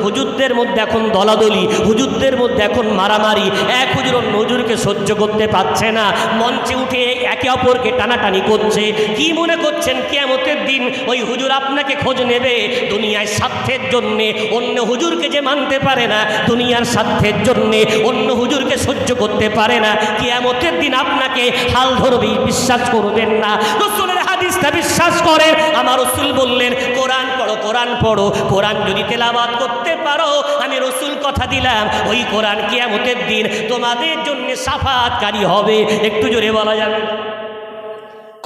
হুজুরদের মধ্যে এখন দলাদলি, হুজুরদের মধ্যে এখন মারামারি, এক হুজুর অন্য হুজুরকে সহ্য করতে পারছে না, মঞ্চে উঠে একে অপরকে টানাটানি করছে। কি মনে করছেন কিয়ামতের দিন ওই হুজুর আপনাকে খোঁজ নেবে? দুনিয়ায় স্বার্থের জন্যে অন্য হুজুরকে যে মানতে পারে না, দুনিয়ার স্বার্থের জন্যে অন্য হুজুরকে সহ্য করতে পারে না, কিয়ামতের দিন আপনাকে হাল ধরবেই, বিশ্বাস করবেন না। রাসূলের হাদিসটা বিশ্বাস করেন। আমার রাসূল বললেন, কোরআন পড়ো, কোরআন পড়ো, কোরআন যদি তেলাওয়াত করতে পারো, আমি রাসূল কথা দিলাম ওই কোরআন কিয়ামতের দিন তোমাদের জন্য শাফাআতকারী হবে। একটু জোরে বলা যাবে?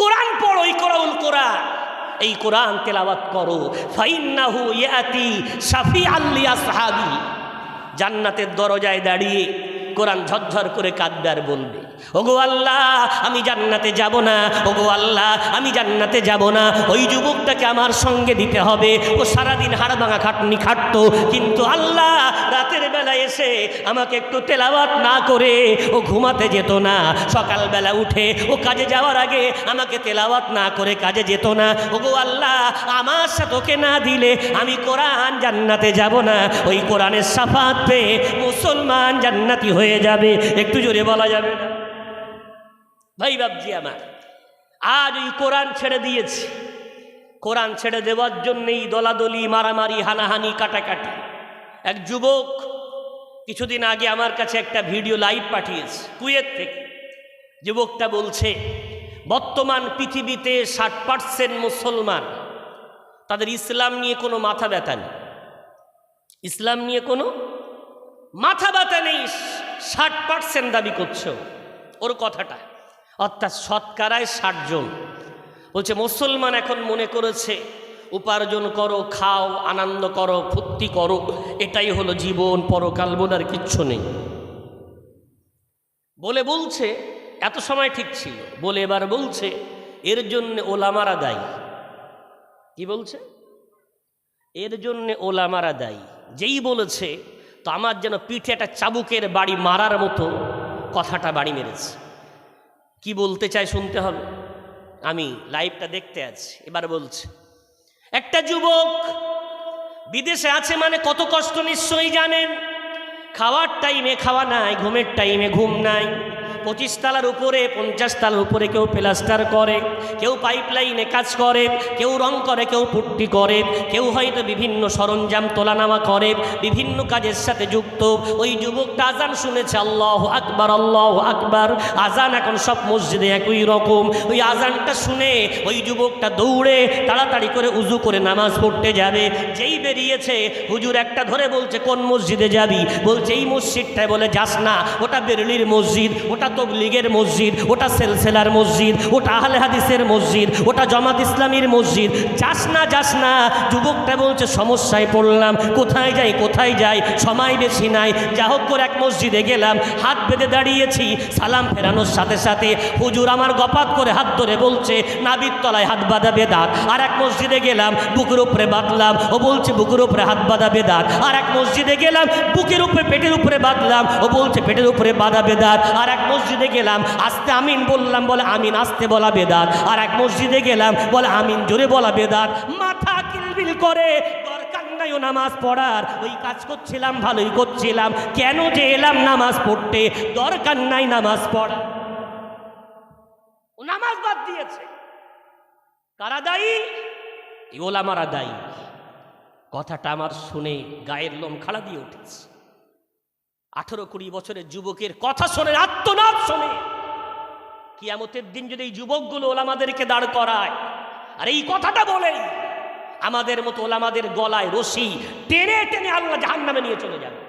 কোরআন পড়ো, ইকরাউল কোরআন, এই কোরআন তেলাওয়াত করো, ফাইন্নাহু ইয়াতি শাফিআল লিআসহাবিহি, জান্নাতের দরজায় দাঁড়িয়ে কোরআন ঝরঝর করে কাঁদবে আর বলবে, ওগো আল্লাহ আমি জান্নাতে যাব না, ওগো আল্লাহ আমি জান্নাতে যাব না। ওই যুবকটাকে আমার সঙ্গে দিতে হবে, ও সারাদিন হাড় ভাঙা খাটনি খাটতো, কিন্তু আল্লাহ রাতের বেলা এসে আমাকে একটু তেলাওয়াত না করে ও ঘুমাতে যেত না, সকালবেলা উঠে ও কাজে যাওয়ার আগে আমাকে তেলাওয়াত না করে কাজে যেত না। ওগো আল্লাহ আমার সাথে ওকে না দিলে আমি কোরআন জান্নাতে যাব না। ওই কোরআনের শাফাত পেয়ে মুসলমান জান্নাতি হয়ে যাবে। একটু জোরে বলা যাবে না? ভাই বাবজি আমার, আজ ওই কোরআন ছেড়ে দিয়েছি। কোরআন ছেড়ে দেওয়ার জন্যেই দলাদলি, মারামারি, হানাহানি, কাটাকাটি। এক যুবক কিছুদিন আগে আমার কাছে একটা ভিডিও লাইভ পাঠিয়েছে কুয়েত থেকে। যুবকটা বলছে, বর্তমান পৃথিবীতে 60% মুসলমান, তাদের ইসলাম নিয়ে কোনো মাথা ব্যথা নেই, ইসলাম নিয়ে কোনো মাথা ব্যথা নেই। 60% দাবি করছে ওর কথাটা, অর্থাৎ শতকরায় 60 জন। বলছে মুসলমান এখন মনে করেছে উপার্জন করো, খাও, আনন্দ করো, ফুর্তি করো, এটাই হলো জীবন, পরকাল বলে আর কিচ্ছু নেই বলে বলছে। এত সময় ঠিক ছিল বলে এবার বলছে এর জন্য ওলামারা দায়ী। কি বলছে? এর জন্য ওলামারা দায়ী। যেই বলেছে তো আমার যেন পিঠে একটা চাবুকের বাড়ি মারার মতো কথাটা বাড়ি মেরেছে। কি বলতে চাই শুনতে হবে, আমি লাইভটা দেখতে আছি। এবার বলছে, একটা যুবক বিদেশে আছে মানে কত কষ্ট নিশ্চয়ই জানেন। খাওয়ার টাইমে খাওয়া নাই, ঘুমের টাইমে ঘুম নাই। 25 তলার উপরে, 50 তলার উপরে কেউ প্লাস্টার করে, কেউ পাইপলাইনে কাজ করে, কেউ রং করে, কেউ পুট্টি করে, কেউ হয়তো বিভিন্ন সরঞ্জাম তোলা নামা করে, বিভিন্ন কাজের সাথে যুক্ত। ওই যুবকটা আজান শুনেছে, আল্লাহু আকবার, আল্লাহু আকবার। আজান এখন সব মসজিদে একই রকম। ওই আজানটা শুনে ওই যুবকটা দৌড়ে তাড়াতাড়ি করে উজু করে নামাজ পড়তে যাবে। যেই বেরিয়েছে হুজুর একটা ধরে বলছে, কোন মসজিদে যাবি? বলছে এই মসজিদটায়। বলে যাস না, ওটা বেরেলির মসজিদ, ওটা ওটা তাবলীগের মসজিদ, ওটা সেলসেলার মসজিদ, ওটা আহলে হাদিসের মসজিদ, ওটা জামাত ইসলামীর মসজিদ। যাস না। যুবকটা বলছে সমস্যায় পড়লাম, কোথায় যাই, সময় বেশি নাই। যা হোক করে এক মসজিদে গেলাম, হাত বেঁধে দাঁড়িয়েছি। সালাম ফেরানোর সাথে সাথে হুজুর আমার গপাত করে হাত ধরে বলছে নাবির তলায় হাত বাঁধা বেদাত। আর এক মসজিদে গেলাম, বুকের উপরে বাঁধলাম, ও বলছে বুকের উপরে হাত বাঁধা বেদাত। আর এক মসজিদে গেলাম, বুকের উপরে পেটের উপরে বাঁধলাম, ও বলছে পেটের উপরে বাঁধা বেদাত। আর এক মসজিদে গেলাম, আস্তে আমিন বললাম, বলে আমিন আস্তে বলা বেদাত। আর এক মসজিদে গেলাম, বলে আমিন জোরে বলা বেদাত। মাথা কিলবিল করে, দরকার নাই ও নামাজ পড়ার, ওই কাজ করছিলাম, ভালোই করছিলাম, কেন যে এলাম নামাজ পড়তে? দরকার নাই নামাজ পড়া। ও নামাজ বাদ দিয়েছে। কারা দায়ী? ওলামারা দায়ী। কথাটা আমার শুনে গায়ের লোম খাড়া দিয়ে উঠেছে। 18-20 বছরের যুবকের কথা শোনে, আত্মনাদ শোনে। কিয়ামতের দিন যদি এই যুবকগুলো ওলামাদেরকে দাঁড় করায় আর এই কথাটা বলেই আমাদের মতো ওলামাদের গলায় রশি টেনে টেনে আল্লাহ জাহান্নামে নিয়ে চলে যাবে।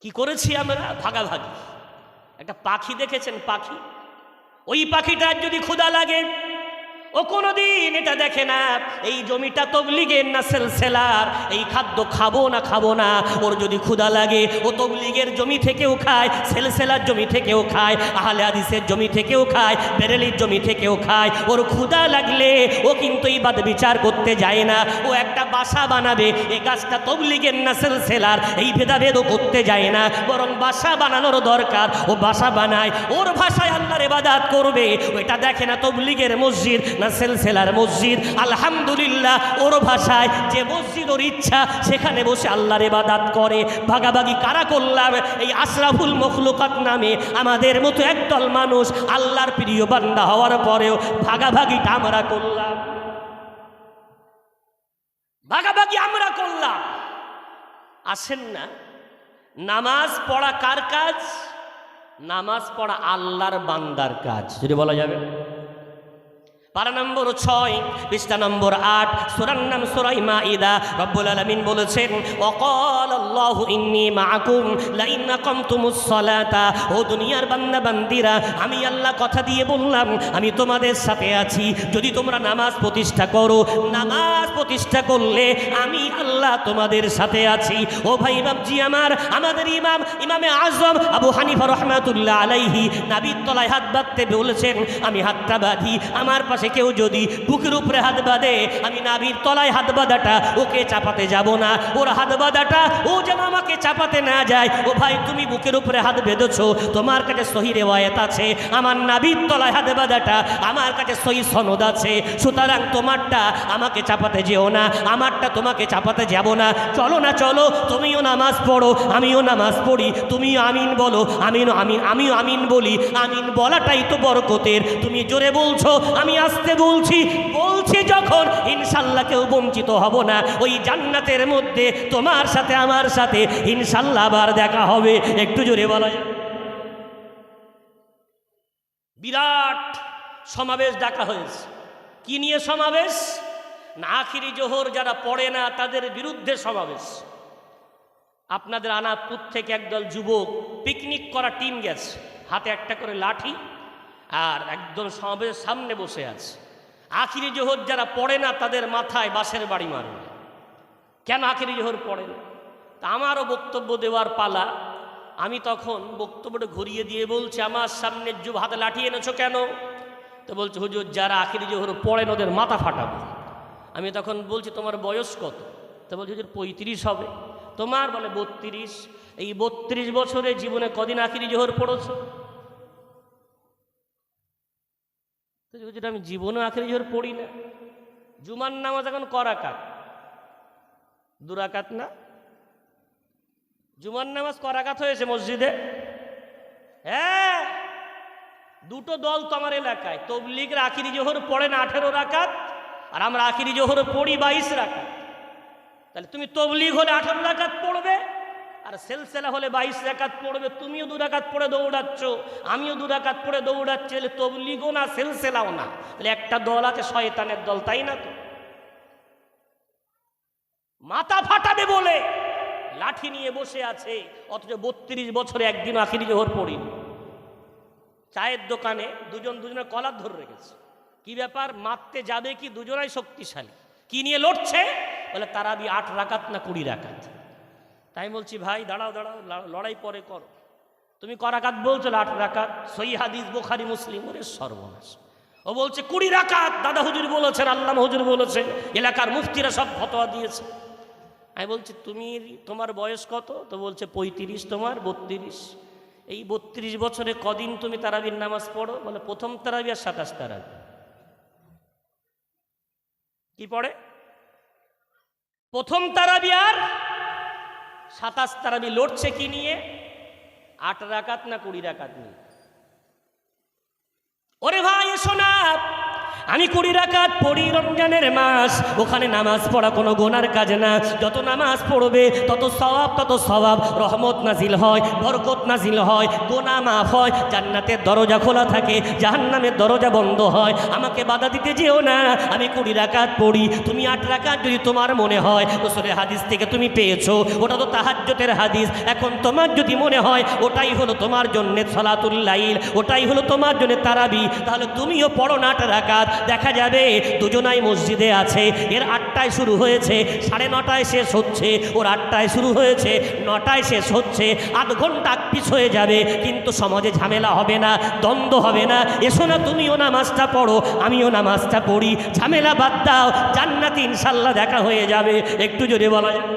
কি করেছি আমরা? ভাগাভাগি। একটা পাখি দেখেছেন? পাখি, ওই পাখিটার যদি ক্ষুধা লাগে, ও কোনোদিন এটা দেখে না এই জমিটা তাবলীগের না সেলসেলার, এই খাদ্য খাবো না। ওর যদি ক্ষুধা লাগে, ও তাবলীগের জমি থেকেও খায়, সেলসেলার জমি থেকেও খায়, আহলে হাদিসের জমি থেকেও খায়, বেরেলির জমি থেকেও খায়। ওর ক্ষুধা লাগলে ও কিন্তু এই বাদ বিচার করতে যায় না। ও একটা বাসা বানাবে, এই গাছটা তাবলীগের না সেলসেলার, এই ভেদাভেদও করতে যায় না, বরং বাসা বানানোর দরকার, ও বাসা বানায়। ওর ভাষায় আল্লাহর ইবাদত করবে। ওইটা দেখে না তাবলীগের মসজিদ না সেলসেলার মসজিদ। আলহামদুলিল্লাহ, ওর ভাষায় যে মসজিদ ওর ইচ্ছা সেখানে বসে আল্লাহর ইবাদত করে। ভাগাভাগি কারা করলাম? এই আশরাফুল মখলুকাত নামে আমাদের মতো একদল মানুষ আল্লাহর প্রিয় বান্দা হওয়ার পরেও ভাগাভাগিটা আমরা করলাম। ভাগাভাগি আমরা করলাম। আসেন না, নামাজ পড়া কার কাজ? নামাজ পড়া আল্লাহর বান্দার কাজ, যদি বলা যাবে। পারা নম্বর 6, পৃষ্ঠা নম্বর 8, সূরার নাম সূরা মাঈদা। রব্বুল আলামিন বলেছেন, ওয়াকালাল্লাহু ইন্নী মাআকুম লাইন আকামতুমুস সালাতা। ও দুনিয়ার বান্দা বান্দিরা, আমি আল্লাহ কথা দিয়ে বললাম আমি তোমাদের সাথে আছি। যদি তোমরা নামাজ প্রতিষ্ঠা করো, নামাজ প্রতিষ্ঠা করলে আমি আল্লাহ তোমাদের সাথে আছি। ও ভাই বাবজি আমার, আমাদের ইমামে আজম আবু হানিফা রাহমাতুল্লাহ আলাইহি নাবির তলায় হাত বাঁধতে বলেছেন। আমি হাতটা বাঁধি, আমার পাশে কেউ যদি বুকের উপরে হাত বাঁধে, আমি নাভির তলায় হাত বাঁধাটা ওকে চাপাতে যাব না। ওর হাত বাঁধাটা ও যেন আমাকে চাপাতে না যায়। ও ভাই, তুমি বুকের উপরে হাত বেঁধেছো, তোমার কাছে সহি রিওয়ায়াত আছে। আমার নাভির তলায় হাত বাঁধাটা আমার কাছে সহি সনদ আছে। সুতরাং তোমারটা আমাকে চাপাতে যেও না, আমারটা তোমাকে চাপাতে যাব না। চলো না, চলো, তুমিও নামাজ পড়ো, আমিও নামাজ পড়ি। তুমিও আমিন বলো, আমিও আমিন বলি। আমিন বলাটাই তো বরকতের। তুমি জোরে বলছো, আমি আসতে বলছি যখন, ইনশাল্লাহ কেউ বঞ্চিত হব না। ওই জান্নাতের মধ্যে তোমার সাথে আমার সাথে ইনশাল্লাহ আবার দেখা হবে। একটু জোরে বলা যায়। বিরাট সমাবেশ ডাকা হয়েছে। কি নিয়ে সমাবেশ? না, আখিরি জোহর যারা পড়ে না তাদের বিরুদ্ধে সমাবেশ। আপনাদের আনাপুর থেকে একদল যুবক পিকনিক করা টিম গেছে, হাতে একটা করে লাঠি, আর একদম সমাবেশের সামনে বসে আছে। আখিরি জোহর যারা পড়ে না তাদের মাথায় বাঁশের বাড়ি মারবে। কেন আখিরি জোহর পড়ে না? তা আমারও বক্তব্য দেওয়ার পালা। আমি তখন বক্তব্যটা ঘুরিয়ে দিয়ে বলছি, আমার সামনে হাতে লাঠি এনেছো কেন? তো বলছে, হুজুর যারা আখিরি জোহর পড়েন ওদের মাথা ফাটাবো। আমি তখন বলছি, তোমার বয়স কত? তো বলছে, হুজুর 35 হবে। তোমার? বলে 32। এই 32 বছরে জীবনে কদিন আখিরি জোহর পড়েছো? যেটা আমি জীবনে আখিরি জোহর পড়ি না। জুমার নামাজ এখন ক রাকাত? 2 রাকাত না? জুমার নামাজ ক রাকাত হয়েছে মসজিদে? হ্যাঁ, 2টো দল তো আমার এলাকায়। তাবলীগের আখিরি জোহর পড়ে না 18 রাকাত, আর আমরা আখিরি জোহর পড়ি 22 রাকাত। তাহলে তুমি তাবলীগ হলে 18 রাকাত পড়বে, আর সেলসেলা হলে 22 রাকাত পড়বে। তুমিও 2 রাকাত পড়ে দৌড়াচ্ছ, আমিও 2 রাকাত পড়ে দৌড়াচ্ছি। তাবলীগও না, সেলসেলাও না, তাহলে একটা দল আছে শয়তানের দল, তাই না? তো মাথা ফাটাবে বলে লাঠি নিয়ে বসে আছে, অথচ 32 বছরে একদিন আখিরি জোহর পড়িনি। চায়ের দোকানে দুজনের কলার ধরে রেখেছে। কি ব্যাপার, মারতে যাবে কি? দুজনাই শক্তিশালী। কি নিয়ে লড়ছে? বলে তারাবি 8 রাকাত না 20 রাকাত। তাই বলছি ভাই দাঁড়াও, লড়াই পরে করো। তুমি ক রাকাত বলছো? 8 রাকাত। সহিহ হাদিস, বুখারী মুসলিম। ওরে সর্বনাশ! ও বলছে 20 রাকাত। দাদা হুজুর বলেছেন, আল্লামা হুজুর বলেছেন, এলাকার মুফতিরা সব ফতোয়া দিয়েছে। আমি বলছি তোমার বয়স কত? তো বলছে 35। তোমার 32। এই 32 বছরে কদিন তুমি তারাবির নামাজ পড়ো? বলে প্রথম তারাবি আর 27 তারাবি। কি পড়ে? প্রথম তারাবি আর 27 তারাবি। লড়ছে কি নিয়ে? 8 রাকাত না 20 রাকাত নিয়ে। ওরে ভাই এসো না, আমি 20 রাকাত পড়ি রমজানের মাস, ওখানে নামাজ পড়া কোনো গোনার কাজ না। যত নামাজ পড়বে তত সওয়াব, রহমত নাজিল হয়, বরকত নাজিল হয়, গোনা মাফ হয়, জান্নাতের দরজা খোলা থাকে, জাহান্নামের দরজা বন্ধ হয়। আমাকে বাধা দিতে যেও না, আমি 20 রাকাত পড়ি। তুমি 8 রাকাত যদি তোমার মনে হয় রাসূলের হাদিস থেকে তুমি পেয়েছো, ওটা তো তাহাজ্জুদের হাদিস। এখন তোমার যদি মনে হয় ওটাই হলো তোমার জন্য সালাতুল লাইল, ওটাই হলো তোমার জন্য তারাবি, তাহলে তুমিও পড়ো না 8 রাকাত। দেখা যাবে দুজনাই মসজিদে আছে, এর 8টায় শুরু হয়েছে, 9:30 শেষ হচ্ছে, ওর 8টায় শুরু হয়েছে, 9টায় শেষ হচ্ছে। 8 ঘন্টা পিছ হয়ে যাবে, কিন্তু সমাজে ঝামেলা হবে না, দ্বন্দ্ব হবে না। এসো না, তুমিও নামাজটা পড়ো, আমিও নামাজটা পড়ি, ঝামেলা বাদ দাও, জান্নাতে ইনশাল্লাহ দেখা হয়ে যাবে। একটু জোরে বলা যাবে?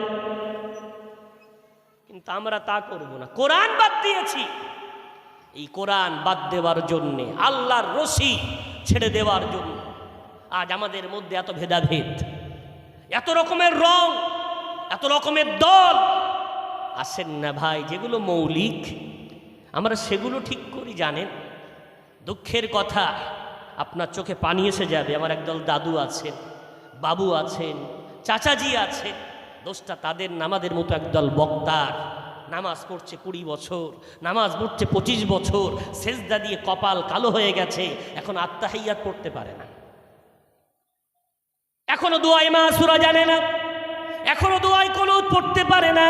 কিন্তু আমরা তা করব না, কোরআন বাদ দিয়েছি। এই কোরআন বাদ দেওয়ার জন্যে, আল্লাহর রশি ছেড়ে দেওয়ার জন্য আজ আমাদের মধ্যে এত ভেদাভেদ, এত রকমের রং, এত রকমের দল। আসেন না ভাই, যেগুলো মৌলিক আমরা সেগুলো ঠিক করি। জানেন, দুঃখের কথা, আপনার চোখে পানি এসে যাবে। আমার একদল দাদু আছেন, বাবু আছেন, চাচাজি আছেন, দোষটা তাদের না, আমাদের মতো একদল বক্তার। নামাজ পড়ছে 20 বছর, নামাজ পড়ছে 25 বছর, সেজদা দিয়ে কপাল কালো হয়ে গেছে, এখন আত্তাহিয়াত পড়তে পারে না, এখনো দুআয়ে মাসুরা জানে না, এখনো দুআয়ে কুনুত পড়তে পারে না,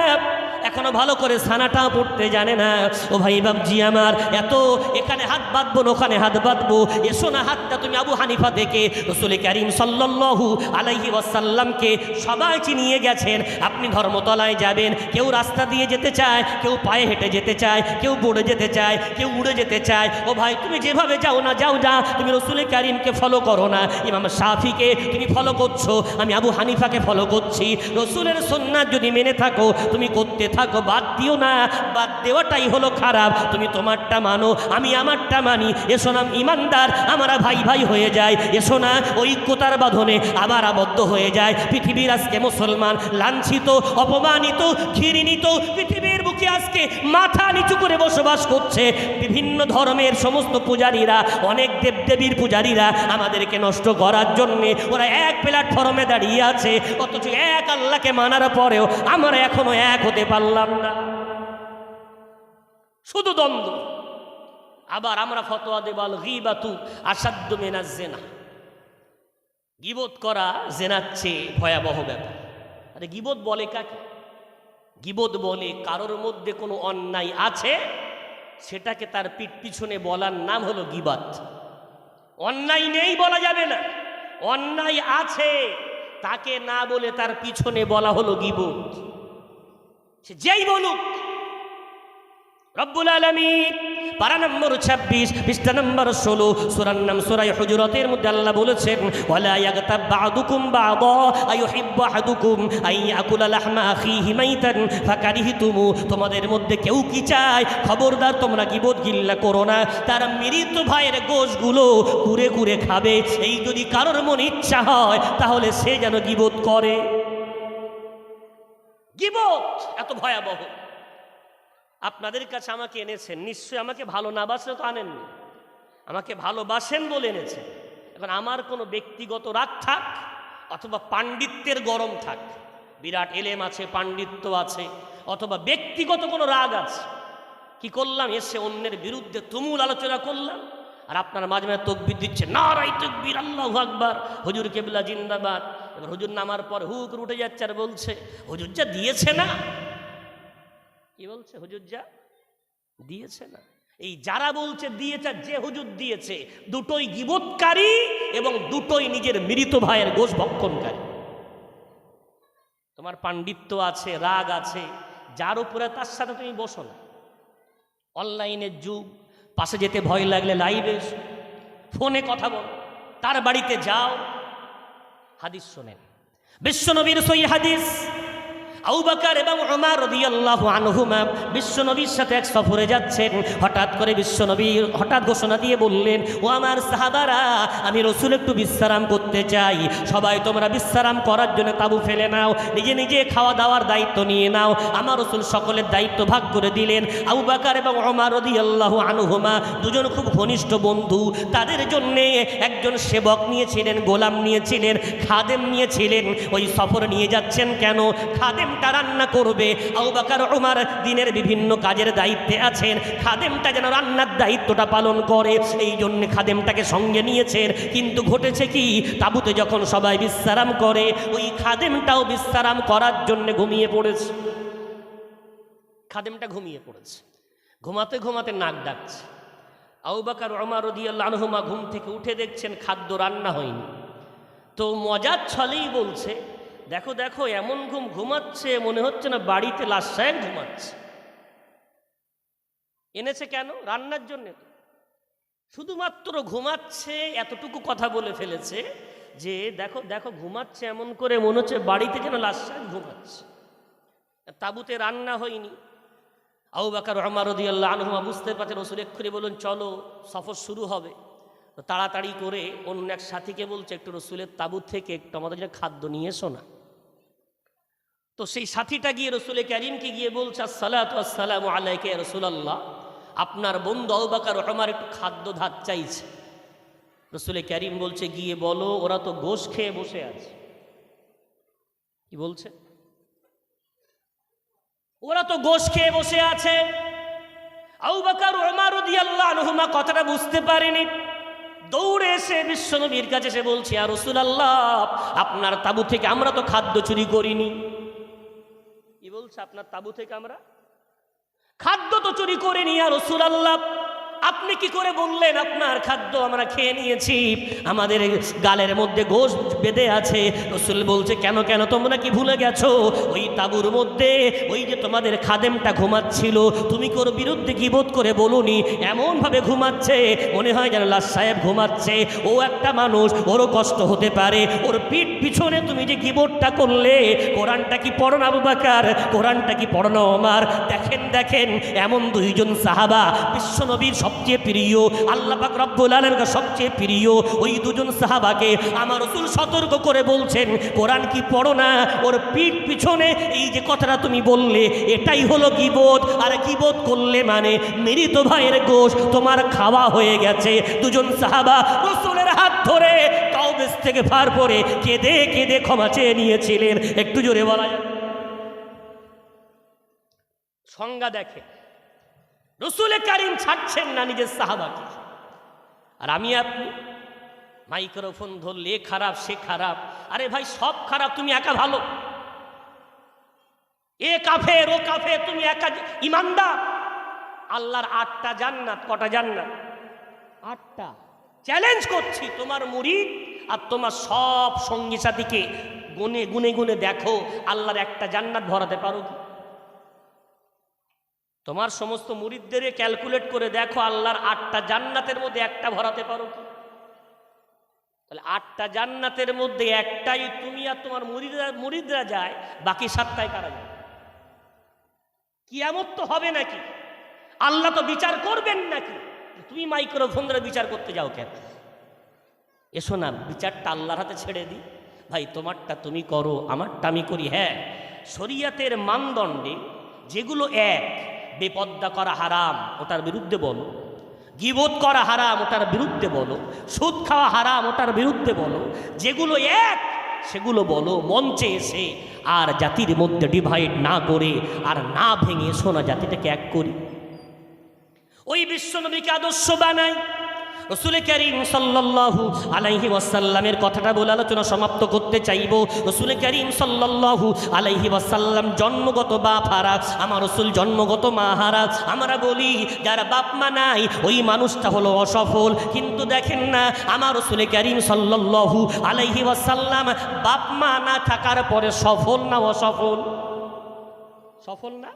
এখনো ভালো করে সানাটাও পড়তে জানে না। ও ভাই বাবজি আমার, এত এখানে হাত বাঁধবো না ওখানে হাত বাঁধবো, এসো না হাতটা তুমি আবু হানিফা থেকে রাসূল কারীম সাল্লাল্লাহু আলাইহি ওয়াসাল্লামকে সবাই চিনিয়ে গেছেন। আপনি ধর্মতলায় যাবেন, কেউ রাস্তা দিয়ে যেতে চায়, কেউ পায়ে হেঁটে যেতে চায়, কেউ পড়ে যেতে চায়, কেউ উড়ে যেতে চায়। ও ভাই তুমি যেভাবে যাও না, যাও, তুমি রাসূল কারীমকে ফলো করো না, ইমাম শাফিকে তুমি ফলো করছো, আমি আবু হানিফাকে ফলো করছি। রাসূলের সুন্নাত যদি মেনে থাকো তুমি করতে থাকো, বাদ দিও না, বাদ দেওয়াটাই হলো খারাপ। তুমি তোমারটা মানো, আমি আমারটা মানি। এসো না ইমানদার, আমরা ভাই ভাই হয়ে যায়। এসো না ঐক্যতার বাঁধনে আবার আবদ্ধ হয়ে যায়। পৃথিবীর আজকে মুসলমান লাঞ্ছিত, অপমানিত, ঘৃণিত, পৃথিবীর বুকে আজকে মাথা নিচু করে বসবাস করছে। বিভিন্ন ধর্মের সমস্ত পূজারীরা, অনেক দেবদেবীর পূজারীরা আমাদেরকে নষ্ট করার জন্যে ওরা এক প্ল্যাটফর্মে দাঁড়িয়ে আছে, অথচ এক আল্লাহকে মানার পরেও আমরা এখনো এক হতে পারলাম না, শুধু দ্বন্দ্ব। আবার আমরা ফতোয়া দেবাল গীবাতু আসাদ্দু মিনাজ জিনা, গীবত করা জেনার চেয়ে ভয়াবহ ব্যাপার। আরে গীবত বলে কাকে? গীবত বলে কারোর মধ্যে কোনো অন্যায় আছে, সেটাকে তার পিঠ পিছনে বলার নাম হলো গীবাত। অন্যায় নেই বলা যাবে না, অন্যায় আছে তাকে না বলে তার পিছনে বলা হলো গীবত। সে যেই বলুক। রব্বুল আলামিন পারা নম্বর 26 পৃষ্ঠা নম্বর 16 সূরার নাম সূরা হুজুরাতের মধ্যে আল্লাহ বলেছেন, ওয়ালা ইয়াগতাব বা'দুকুম বা'দা আইয়ুহিব্বু আহাদুকুম আইয়াকুলা লাহমা আখিহি মাইতান ফাকারিহতুমু। তোমাদের মধ্যে কেউ কি চায়, খবরদার তোমরা গীবত গিল্লা করো না, তার মৃত ভাইয়ের গোশগুলো কুরে কুরে খাবে। এই যদি কারোর মনে ইচ্ছা হয় তাহলে সে যেন গীবত করে। গীবত এত ভয়াবহ। আপনাদের কাছে আমাকে এনেছেন, নিশ্চয়ই আমাকে ভালো না বাসলে তো আনেননি, আমাকে ভালোবাসেন বলে এনেছেন। এখন আমার কোনো ব্যক্তিগত রাগ থাক অথবা পাণ্ডিত্যের গরম থাক, বিরাট এলেম আছে, পাণ্ডিত্য আছে, অথবা ব্যক্তিগত কোনো রাগ আছে, কি করলাম, এসে অন্যের বিরুদ্ধে তুমুল আলোচনা করলাম, আর আপনার মাঝে মাঝে তকবির দিচ্ছে, নারাই তকবির, আল্লাহু আকবার, হুজুর কেবলা জিন্দাবাদ। এবার হুজুর নামার পর হুক উঠে যাচ্ছে আর বলছে, হুজুর যা দিয়েছে না, কি বলছে, হুজুর যা দিয়েছে না। এই যারা বলছে দিয়েছে, যে হুজুর দিয়েছে, দুটোই গীবতকারী এবং দুটোই নিজের মৃত ভাইয়ের গোশ ভক্ষণকারী। তোমার পাণ্ডিত্য আছে, রাগ আছে, যার উপরে তার সাথে তুমি বসো না। অনলাইনের যুগ, পাশে যেতে ভয় লাগলে লাইভে এসো, ফোনে কথা বলো, তার বাড়িতে যাও, হাদিস শোনেন। বিশ্বনবীর সহিহ হাদিস, আবু বকর এবং ওমর রাদিয়াল্লাহু আনহুমা বিশ্বনবীর সাথে এক সফরে যাচ্ছেন। হঠাৎ করে বিশ্বনবী হঠাৎ ঘোষণা দিয়ে বললেন, ও আমার সাহাবারা, আমি রাসূল একটু বিশ্রাম করতে চাই, সবাই তোমরা বিশ্রাম করার জন্য তাঁবু ফেলে নাও, নিজে নিজে খাওয়া দাওয়ার দায়িত্ব নিয়ে নাও। আমার রাসূল সকলের দায়িত্ব ভাগ করে দিলেন। আবু বকর এবং ওমর রাদিয়াল্লাহু আনহুমা দুজন খুব ঘনিষ্ঠ বন্ধু, তাদের জন্য একজন সেবক নিয়েছিলেন, গোলাম নিয়েছিলেন, খাদেম নিয়েছিলেন। ওই সফর নিয়ে যাচ্ছেন কেন? খাদেম রান্না করবে। আবু বকর ওমর দিনের বিভিন্ন কাজের দায়িত্বে আছেন, খাদেমটা যেন রান্নার দায়িত্বটা পালন করে, এই জন্য খাদেমটাকে সঙ্গে নিয়েছেন। কিন্তু ঘটেছে কি, তাঁবুতে যখন সবাই বিশ্রাম করে, ওই খাদেমটাও বিশ্রাম করার জন্য ঘুমিয়ে পড়েছে। খাদেমটা ঘুমিয়ে পড়েছে, ঘুমাতে ঘুমাতে নাক ডাকছে। আবু বকর ওমর রাদিয়াল্লাহু আনহুমা ঘুম থেকে উঠে দেখছেন খাদ্য রান্না হয়নি। তো মজার ছলেই বলছে, দেখো দেখো, এমন ঘুমাচ্ছে মনে হচ্ছে না বাড়িতে লাশ সাহেব ঘুমাচ্ছে। এনেছে কেন? রান্নার জন্য। শুধুমাত্র ঘুমাচ্ছে এতটুকু কথা বলে ফেলেছে যে দেখো দেখো ঘুমাচ্ছে এমন করে মনে হচ্ছে বাড়িতে যেন লাশ সাহেব ঘুমাচ্ছে, তাঁবুতে রান্না হয়নি। আবু বকর ওমর রাদিয়াল্লাহু আনহুমা বুঝতে পারছেন, রাসূল এক্ষুনি বললেন চলো সফর শুরু হবে। তো তাড়াতাড়ি করে অন্য এক সাথীকে বলছে, একটু রাসূলের তাঁবু থেকে একটু আমাদের জন্য খাদ্য নিয়ে এসো না। তো সেই সাথীটা গিয়ে রাসূল কারীমকে গিয়ে বলছে, আসসালাতু আসসালামু আলাইকা ইয়া রাসূলুল্লাহ, আপনার বন্ধু আবু বকর ওমর একটু খাদ্য ধার চাইছে। রাসূল কারীম বলছে, গিয়ে বলো ওরা তো গোশ খেয়ে বসে আছে। কি বলছে? ওরা তো গোশ খেয়ে বসে আছে। আবু বকর ওমর রাদিয়াল্লাহু আনহুমা কথাটা বুঝতে পারেনি, দৌড়ে এসে বিশ্বনবীর কাছে এসে বলছে, ইয়া রাসূলুল্লাহ, আপনার তাঁবু থেকে আমরা তো খাদ্য চুরি করিনি। কি বলছে? আপনার তাঁবু থেকে আমরা খাদ্য তো চুরি করিনি ইয়া রাসূলুল্লাহ, আপনি কি করে বললেন আপনার খাদ্য আমরা খেয়ে নিয়েছি? আমাদের গালের মধ্যে গোশ বেঁধে আছে। রাসূল বলছে, কেন কেন, তোমরা কি ভুলে গেছো ওই তাঁবুর মধ্যে ওই যে তোমাদের খাদেমটা ঘুমাচ্ছিল, তুমি কি ওর বিরুদ্ধে গীবত করে বলুনি? এমনভাবে ঘুমাচ্ছে মনে হয় যেন লাশ সাহেব ঘুমাচ্ছে। ও একটা মানুষ, ওরও কষ্ট হতে পারে, ওর পিঠ পিছনে তুমি যে গীবতটা করলে, কোরআনটা কি পড়ো না আবু বকর, কোরআনটা কি পড়ো না ওমর? দেখেন দেখেন, এমন দুইজন সাহাবা বিশ্বনবীর সবচেয়ে প্রিয়, আল্লাহ পাক রব্বুল আলামিনের সবচেয়ে প্রিয়, ওই দুজন সাহাবাকে আমার রাসূল সতর্ক করে বলছেন, কোরআন কি পড়ো না? ওর পিঠ পিছনে এই যে কথাটা তুমি বললে, এটাই হলো গীবত। আর গীবত করলে মানে মৃত ভাইয়ের গোশ তোমার খাওয়া হয়ে গেছে। দুজন সাহাবা রাসূলের হাত ধরে তাওবা থেকে ফার করে কেঁদে কেঁদে ক্ষমা চেয়ে নিয়েছিলেন। একটু জোরে বলা যায়। সংজ্ঞা দেখে, রাসূল কারীম ছাড়ছেন না নিজের সাহাবাকে। আর আমি আপনি মাইক্রোফোন ধরলে খারাপ সে খারাপ, আরে ভাই সব খারাপ, তুমি একা ভালো। এ কাফের ও কাফের, তুমি একা ইমানদার। আল্লাহর 8টা জান্নাত, কটা জান্নাত? 8টা। চ্যালেঞ্জ করছি, তোমার মুরিদ আর তোমার সব সঙ্গী সাথীকে গুনে গুনে গুনে দেখো, আল্লাহর একটা জান্নাত ভরাতে পারো কি? তোমার সমস্ত মুরিদদের ক্যালকুলেট করে দেখো, আল্লাহর 8টা জান্নাতের মধ্যে একটা ভরাতে পারো কি? তাহলে 8টা জান্নাতের মধ্যে একটাই তুমি আর তোমার মুরিদরা যায়, বাকি 7টায় কারা যায়? কিয়ামত তো হবে নাকি? আল্লাহ তো বিচার করবেন নাকি? তুমি মাইক্রোফোন ধরে বিচার করতে যাও কেন? এসো না, বিচারটা আল্লাহর হাতে ছেড়ে দিই। ভাই তোমারটা তুমি করো, আমারটা আমি করি। হ্যাঁ, শরীয়তের মানদণ্ডে যেগুলো এক, বেপর্দা করা হারাম ওটার বিরুদ্ধে বলো, গীবত করা হারাম ওটার বিরুদ্ধে বলো, সুদ খাওয়া হারাম ওটার বিরুদ্ধে বলো, যেগুলো এক সেগুলো বলো মঞ্চে এসে। আর জাতির মধ্যে ডিভাইড না করে আর না ভেঙে শোনা জাতিটাকে এক করি। ওই বিশ্বনবীকে আদর্শ বানাই, রসুল করিম সাল্লাল্লাহু আলাইহি ওয়াসাল্লামের কথাটা বলে আলোচনা সমাপ্ত করতে চাইব। রসুল করিম সাল্লাল্লাহু আলাইহি ওয়াসাল্লাম জন্মগত বাপ হারা, আমার রসুল জন্মগত মা হারা। আমরা বলি যার বাপ মা নাই ওই মানুষটা হলো অসফল, কিন্তু দেখেন না আমার রসুল করিম সাল্লাল্লাহু আলাইহি ওয়াসাল্লাম বাপ মা না থাকার পরে সফল না অসফল? সফল না?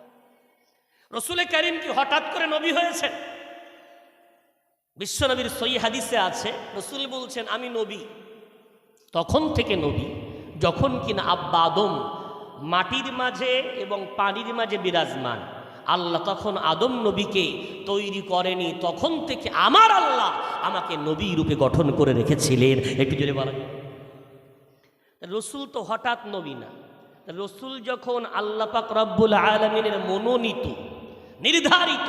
রসুল করিম কি হঠাৎ করে নবী হয়েছেন? বিশ্বনবীর সহি হাদিসে আছে, রসুল বলছেন আমি নবী তখন থেকে নবী যখন কিনা আব্বা আদম মাটির মাঝে এবং পানির মাঝে বিরাজমান। আল্লাহ তখন আদম নবীকে তৈরি করেনি, তখন থেকে আমার আল্লাহ আমাকে নবী রূপে গঠন করে রেখেছিলেন। একটু জোরে বলা। রসুল তো হঠাৎ নবী না, রসুল যখন আল্লাহ পাক রব্বুল আলামিনের মনোনীত নির্ধারিত,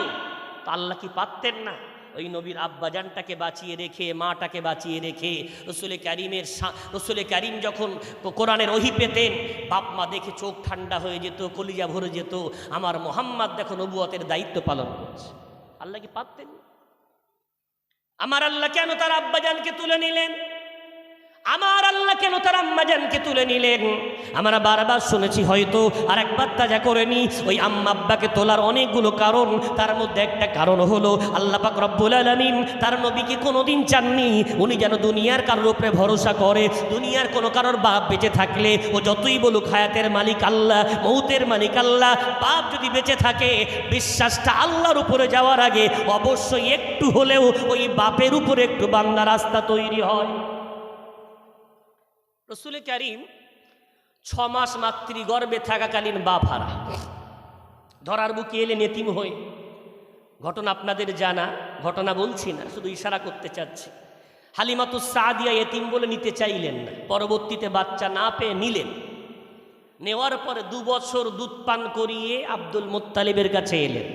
তো আল্লাহ কি পারতেন না ওই নবীর আব্বাজানটাকে বাঁচিয়ে রেখে, মাটাকে বাঁচিয়ে রেখে? রসুল করিম যখন কোরআনের ওহী পেতেন, বাপ মা দেখে চোখ ঠান্ডা হয়ে যেত, কলিজা ভরে যেত, আমার মোহাম্মদ দেখো নবুয়তের দায়িত্ব পালন করছে। আল্লাহ কি পারতেন? আমার আল্লাহ কেন তার আব্বাজানকে তুলে নিলেন? আমার আল্লাহ কেন তার আম্মাজানকে তুলে নিলেন? আমরা বারবার শুনেছি, হয়তো আর একবার তাজা করে নি। ওই আম্মা আব্বাকে তোলার অনেকগুলো কারণ, তার মধ্যে একটা কারণ হলো আল্লাহ পাক রব্বুল আলামিন তার নবীকে কোনোদিন চাননি উনি যেন দুনিয়ার কারোর উপরে ভরসা করে। দুনিয়ার কোনো কারোর বাপ বেঁচে থাকলে ও যতই বলুক হায়াতের মালিক আল্লাহ, মৌতের মালিক আল্লাহ, বাপ যদি বেঁচে থাকে বিশ্বাসটা আল্লাহর উপরে যাওয়ার আগে অবশ্যই একটু হলেও ওই বাপের উপরে একটু বান্দার রাস্তা তৈরি হয়। রসুল করিম 6 মাস মাতৃগর্ভে থাকাকালীন বাপ হারা, ধরার বুকে এলেন এতিম হয়ে। ঘটনা আপনাদের জানা, ঘটনা বলছি না, শুধু ইশারা করতে চাচ্ছি। হালিমাতুস সাদিয়া এতিম বলে নিতে চাইলেন না, পরবর্তীতে বাচ্চা না পেয়ে নিলেন। নেওয়ার পরে 2 বছর দুধ পান করিয়ে আব্দুল মুত্তালিবের কাছে এলেন।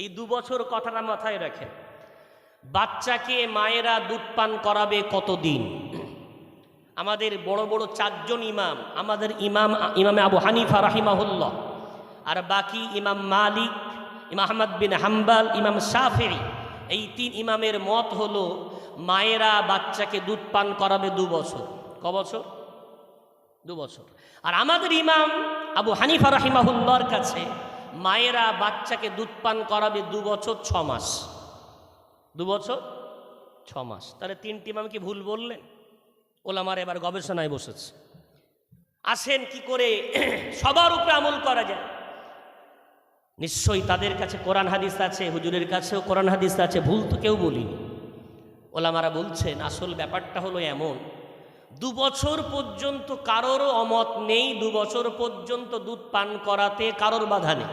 এই 2 বছর কথাটা মাথায় রাখেন। বাচ্চাকে মায়েরা দুধ পান করাবে কতদিন? আমাদের বড় বড় 4 জন ইমাম, আমাদের ইমামে আবু হানিফা রাহিমাহুল্লাহ, আর বাকি ইমাম মালিক, ইমাম আহমদ বিন হাম্বল, ইমাম শাফিঈ, এই 3 ইমামের মত হলো মায়েরা বাচ্চাকে দুধ পান করাবে 2 বছর। ক বছর? 2 বছর। আর আমাদের ইমাম আবু হানিফা রাহিমাহুল্লাহর কাছে মায়েরা বাচ্চাকে দুধ পান করাবে 2 বছর 6 মাস। 2 বছর 6 মাস। তাহলে 3টি ইমাম কি ভুল বললেন? ওলামার এবার গবেষণায় বসেছে, আসেন কি করে সবার উপরে আমল করা যায়। নিশ্চয়ই তাদের কাছে কোরআন হাদিস আছে, হুজুরের কাছেও কোরআন হাদিস আছে, ভুল তো কেউ বলিনি। ওলামারা বলছেন আসল ব্যাপারটা হলো এমন, 2 বছর পর্যন্ত কারোরও অমত নেই, 2 বছর পর্যন্ত দুধ পান করাতে কারোর বাধা নেই।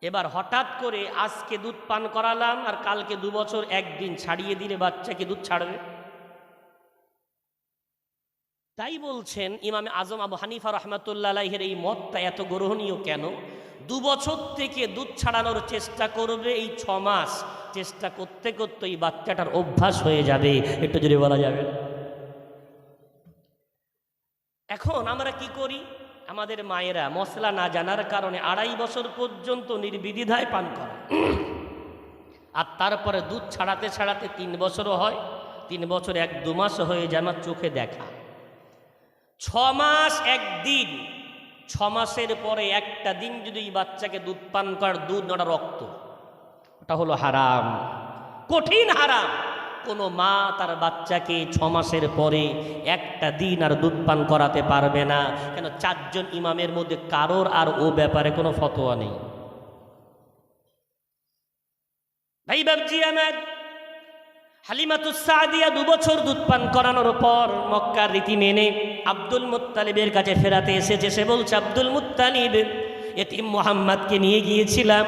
এবার হঠাৎ করে আজকে দুধ পান করালাম আর কালকে 2 বছর 1 দিন ছাড়িয়ে দিলে বাচ্চাকে দুধ ছাড়বে? তাই বলছেন ইমামে আজম আবু হানিফা রহমাতুল্লাহ আলাইহির এই মতটা এত গ্রহণীয় কেন? 2 বছর থেকে দুধ ছাড়ানোর চেষ্টা করবে, এই 6 মাস চেষ্টা করতে করতে এই বাচ্চাটার অভ্যাস হয়ে যাবে। একটু যদি বলা যাবে। এখন আমরা কি করি? আমাদের মায়েরা মশলা না জানার কারণে 2.5 বছর পর্যন্ত নির্বিধিধায় পান করে, আর তারপরে দুধ ছাড়াতে ছাড়াতে 3 বছরও হয়, 3 বছর 1-2 মাস হয়ে যায় আমার চোখে দেখা। 6 মাস 1 দিন, 6 মাসের পরে একটা দিন যদি এই বাচ্চাকে দুধ পান করার, দুধ নটা রক্ত, ওটা হলো হারাম, কঠিন হারাম। কোনো মা তার বাচ্চাকে 6 মাসের পরে একটা দিন আর দুধ পান করাতে পারবে না। কেন? 4 জন ইমামের মধ্যে কারোর আর ও ব্যাপারে কোনো ফতোয়া নেই। ভাই বাবজি আমার, হালিমাতুস সাদিয়া 2 বছর দুধ পান করানোর পর মক্কার রীতি মেনে আব্দুল মুত্তালিবের কাছে ফেরাতে এসেছে। সে বলছে, আব্দুল মুত্তালিব, এতিম মুহাম্মদকে নিয়ে গিয়েছিলাম,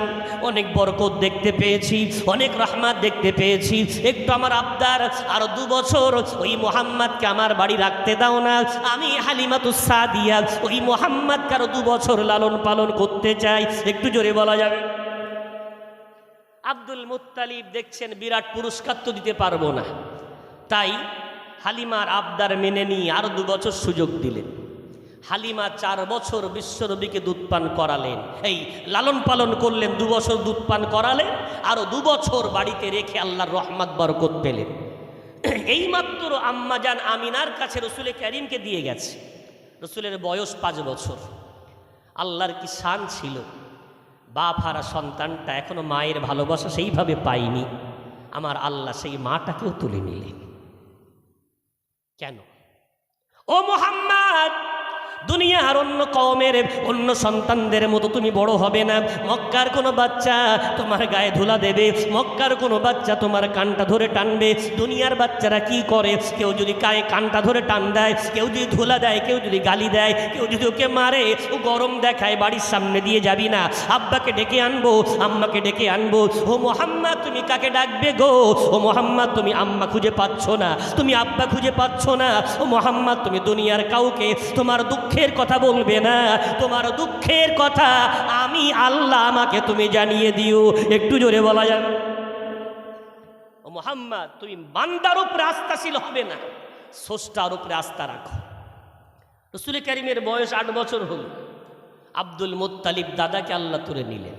অনেক বরকত দেখতে পেয়েছি, অনেক রহমত দেখতে পেয়েছি, একটু আমার আবদার আরো 2 বছর ওই মুহাম্মদকে আমার বাড়ি রাখতে দাও না। আমি হালিমাতুস সাদিয়া ওই মুহাম্মদকে আরো 2 বছর লালন পালন করতে চাই। একটু জোরে বলা যাবে? আব্দুল মুত্তালিব দেখছেন বিরাট পুরস্কার তো দিতে পারবো না, তাই হালিমার আবদার মেনে নিয়ে আরো 2 বছর সুযোগ দিলেন। হালিমা 4 বছর বিশ্বনবীকে দুধ পান করালেন, এই লালন পালন করলেন, 2 বছর দুধ পান করালেন, আরও 2 বছর বাড়িতে রেখে আল্লাহর রহমত বরকত পেলেন। এইমাত্র আম্মাজান আমিনার কাছে রসুল করিমকে দিয়ে গেছে। রসুলের বয়স 5 বছর। আল্লাহর কি শান ছিল, বাপ হারা সন্তানটা এখনো মায়ের ভালোবাসা সেইভাবে পায়নি, আমার আল্লাহ সেই মাটাকেও তুলে নিলেন। কেন? ও মুহাম্মদ, দুনিয়ার অন্য কওমের অন্য সন্তানদের মতো তুমি বড় হবে না। মক্কার কোনো বাচ্চা তোমার গায়ে ধুলা দেবে, মক্কার কোনো বাচ্চা তোমার কানটা ধরে টানবে। দুনিয়ার বাচ্চারা কি করে, কেউ যদি গায়ে কানটা ধরে টান দেয়, কেউ যদি ধুলা দেয়, কেউ যদি গালি দেয়, কেউ যদি ওকে মারে, ও গরম দেখায়, বাড়ির সামনে দিয়ে যাবি না, আব্বাকে ডেকে আনবো, আম্মাকে ডেকে আনবো। ও মুহাম্মদ, তুমি কাকে ডাকবে গো? ও মুহাম্মদ, তুমি আম্মা খুঁজে পাচ্ছ না, তুমি আব্বা খুঁজে পাচ্ছ না। ও মুহাম্মদ, তুমি দুনিয়ার কাউকে তোমার দুঃখের কথা বলবে না, তোমার দুঃখের কথা আমি আল্লাহ আমাকে তুমি জানিয়ে দিও। একটু জোরে বলা যাবে? ও মুহাম্মদ, তুমি বান্দার উপরে আস্থাশীল হবে না, স্রষ্টার উপরে আস্থা রাখো। রাসূল কারীমের বয়স 8 বছর হল। আব্দুল মুত্তালিব দাদাকে আল্লাহ তুলে নিলেন।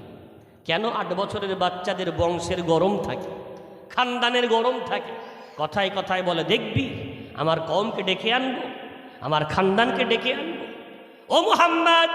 কেন? 8 বছরের বাচ্চাদের বংশের গরম থাকে, খানদানের গরম থাকে। কথায় কথায় বলে, দেখবি আমার কওমকে ডেকে আনবো, আমার খানদানকে ডেকে আনবো। ও মুহাম্মদ,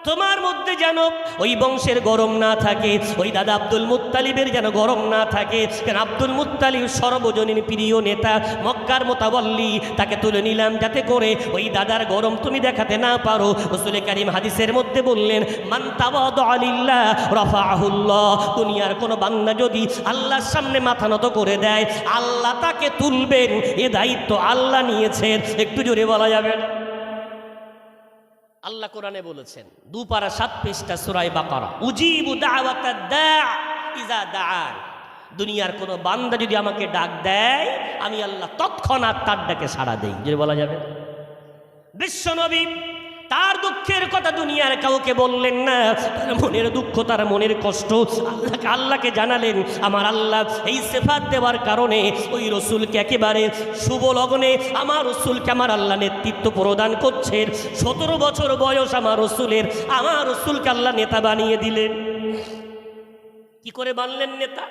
তোমার মধ্যে যেন ওই বংশের গরম না থাকে, ওই দাদা আব্দুল মুত্তালিবের যেন গরম না থাকে। কেন? আব্দুল মুত্তালিব সর্বজনীন প্রিয় নেতা, মক্কার মোতাবল্লি, তাকে তুলে নিলাম যাতে করে ওই দাদার গরম তুমি দেখাতে না পারো। রাসূল কারীম হাদিসের মধ্যে বললেন, মান তাওয়াদা লিল্লাহ রাফাআহুল্লাহ। দুনিয়ার কোনো বান্দা যদি আল্লাহর সামনে মাথা নত করে দেয়, আল্লাহ তাকে তুলবেন, এ দায়িত্ব আল্লাহ নিয়েছেন। একটু জোরে বলা যাবে না? আল্লাহ কোরআনে বলেছেন, 2 পারা 7 পৃষ্ঠা সূরা বাকারা, উজিবু দাওয়াতাদ দা ইজা দাআন। দুনিয়ার কোনো বান্দা যদি আমাকে ডাক দেয়, আমি আল্লাহ তৎক্ষণাৎ তার ডাকে সাড়া দেই। যে বলা যাবে? বিশ্বনবী তার দুঃখের কথা দুনিয়ার কাউকে বললেন না, তার মনের দুঃখ, তার মনের কষ্ট আল্লাহকে জানালেন। আমার আল্লাহ এই সিফাত দেওয়ার কারণে ওই রসুলকে একেবারে শুভ লগ্নে আমার রসুলকে আমার আল্লাহ নেতৃত্ব প্রদান করছেন। 17 বছর বয়স আমার রসুলের, আমার রসুলকে আল্লাহ নেতা বানিয়ে দিলেন। কি করে বানলেন নেতা?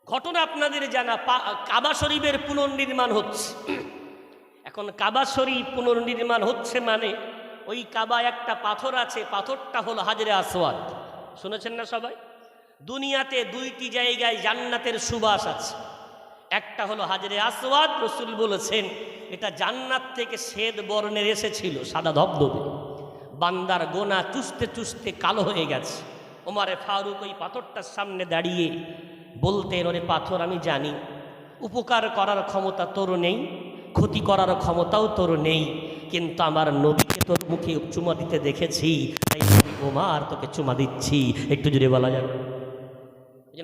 ঘটনা আপনাদের জানা, কাবা শরীফের পুনর্নির্মাণ হচ্ছে। এখন কাবা শরীফ পুনর্নির্মাণ হচ্ছে মানে ওই কাবায় একটা পাথর আছে, পাথরটা হলো হাজরে আসওয়াদ। শুনেছেন না সবাই? দুনিয়াতে 2টি জায়গায় জান্নাতের সুবাস আছে, একটা হলো হাজরে আসওয়াদ। রসুল বলেছেন এটা জান্নাত থেকে শ্বেত বর্ণের এসেছিল, সাদা ধবধবে, বান্দার গোনা চুষতে চুষতে কালো হয়ে গেছে। ওমরে ফারুক ওই পাথরটার সামনে দাঁড়িয়ে বলতেন, ওরে পাথর, আমি জানি উপকার করার ক্ষমতা তোর নেই, ক্ষতি করার ক্ষমতাও তোর নেই, কিন্তু আমার নবীকে তোর মুখে চুমা দিতে দেখেছি, তাই আমি ওমর তোকে চুমা দিচ্ছি। একটু জুড়ে বলা যাবে?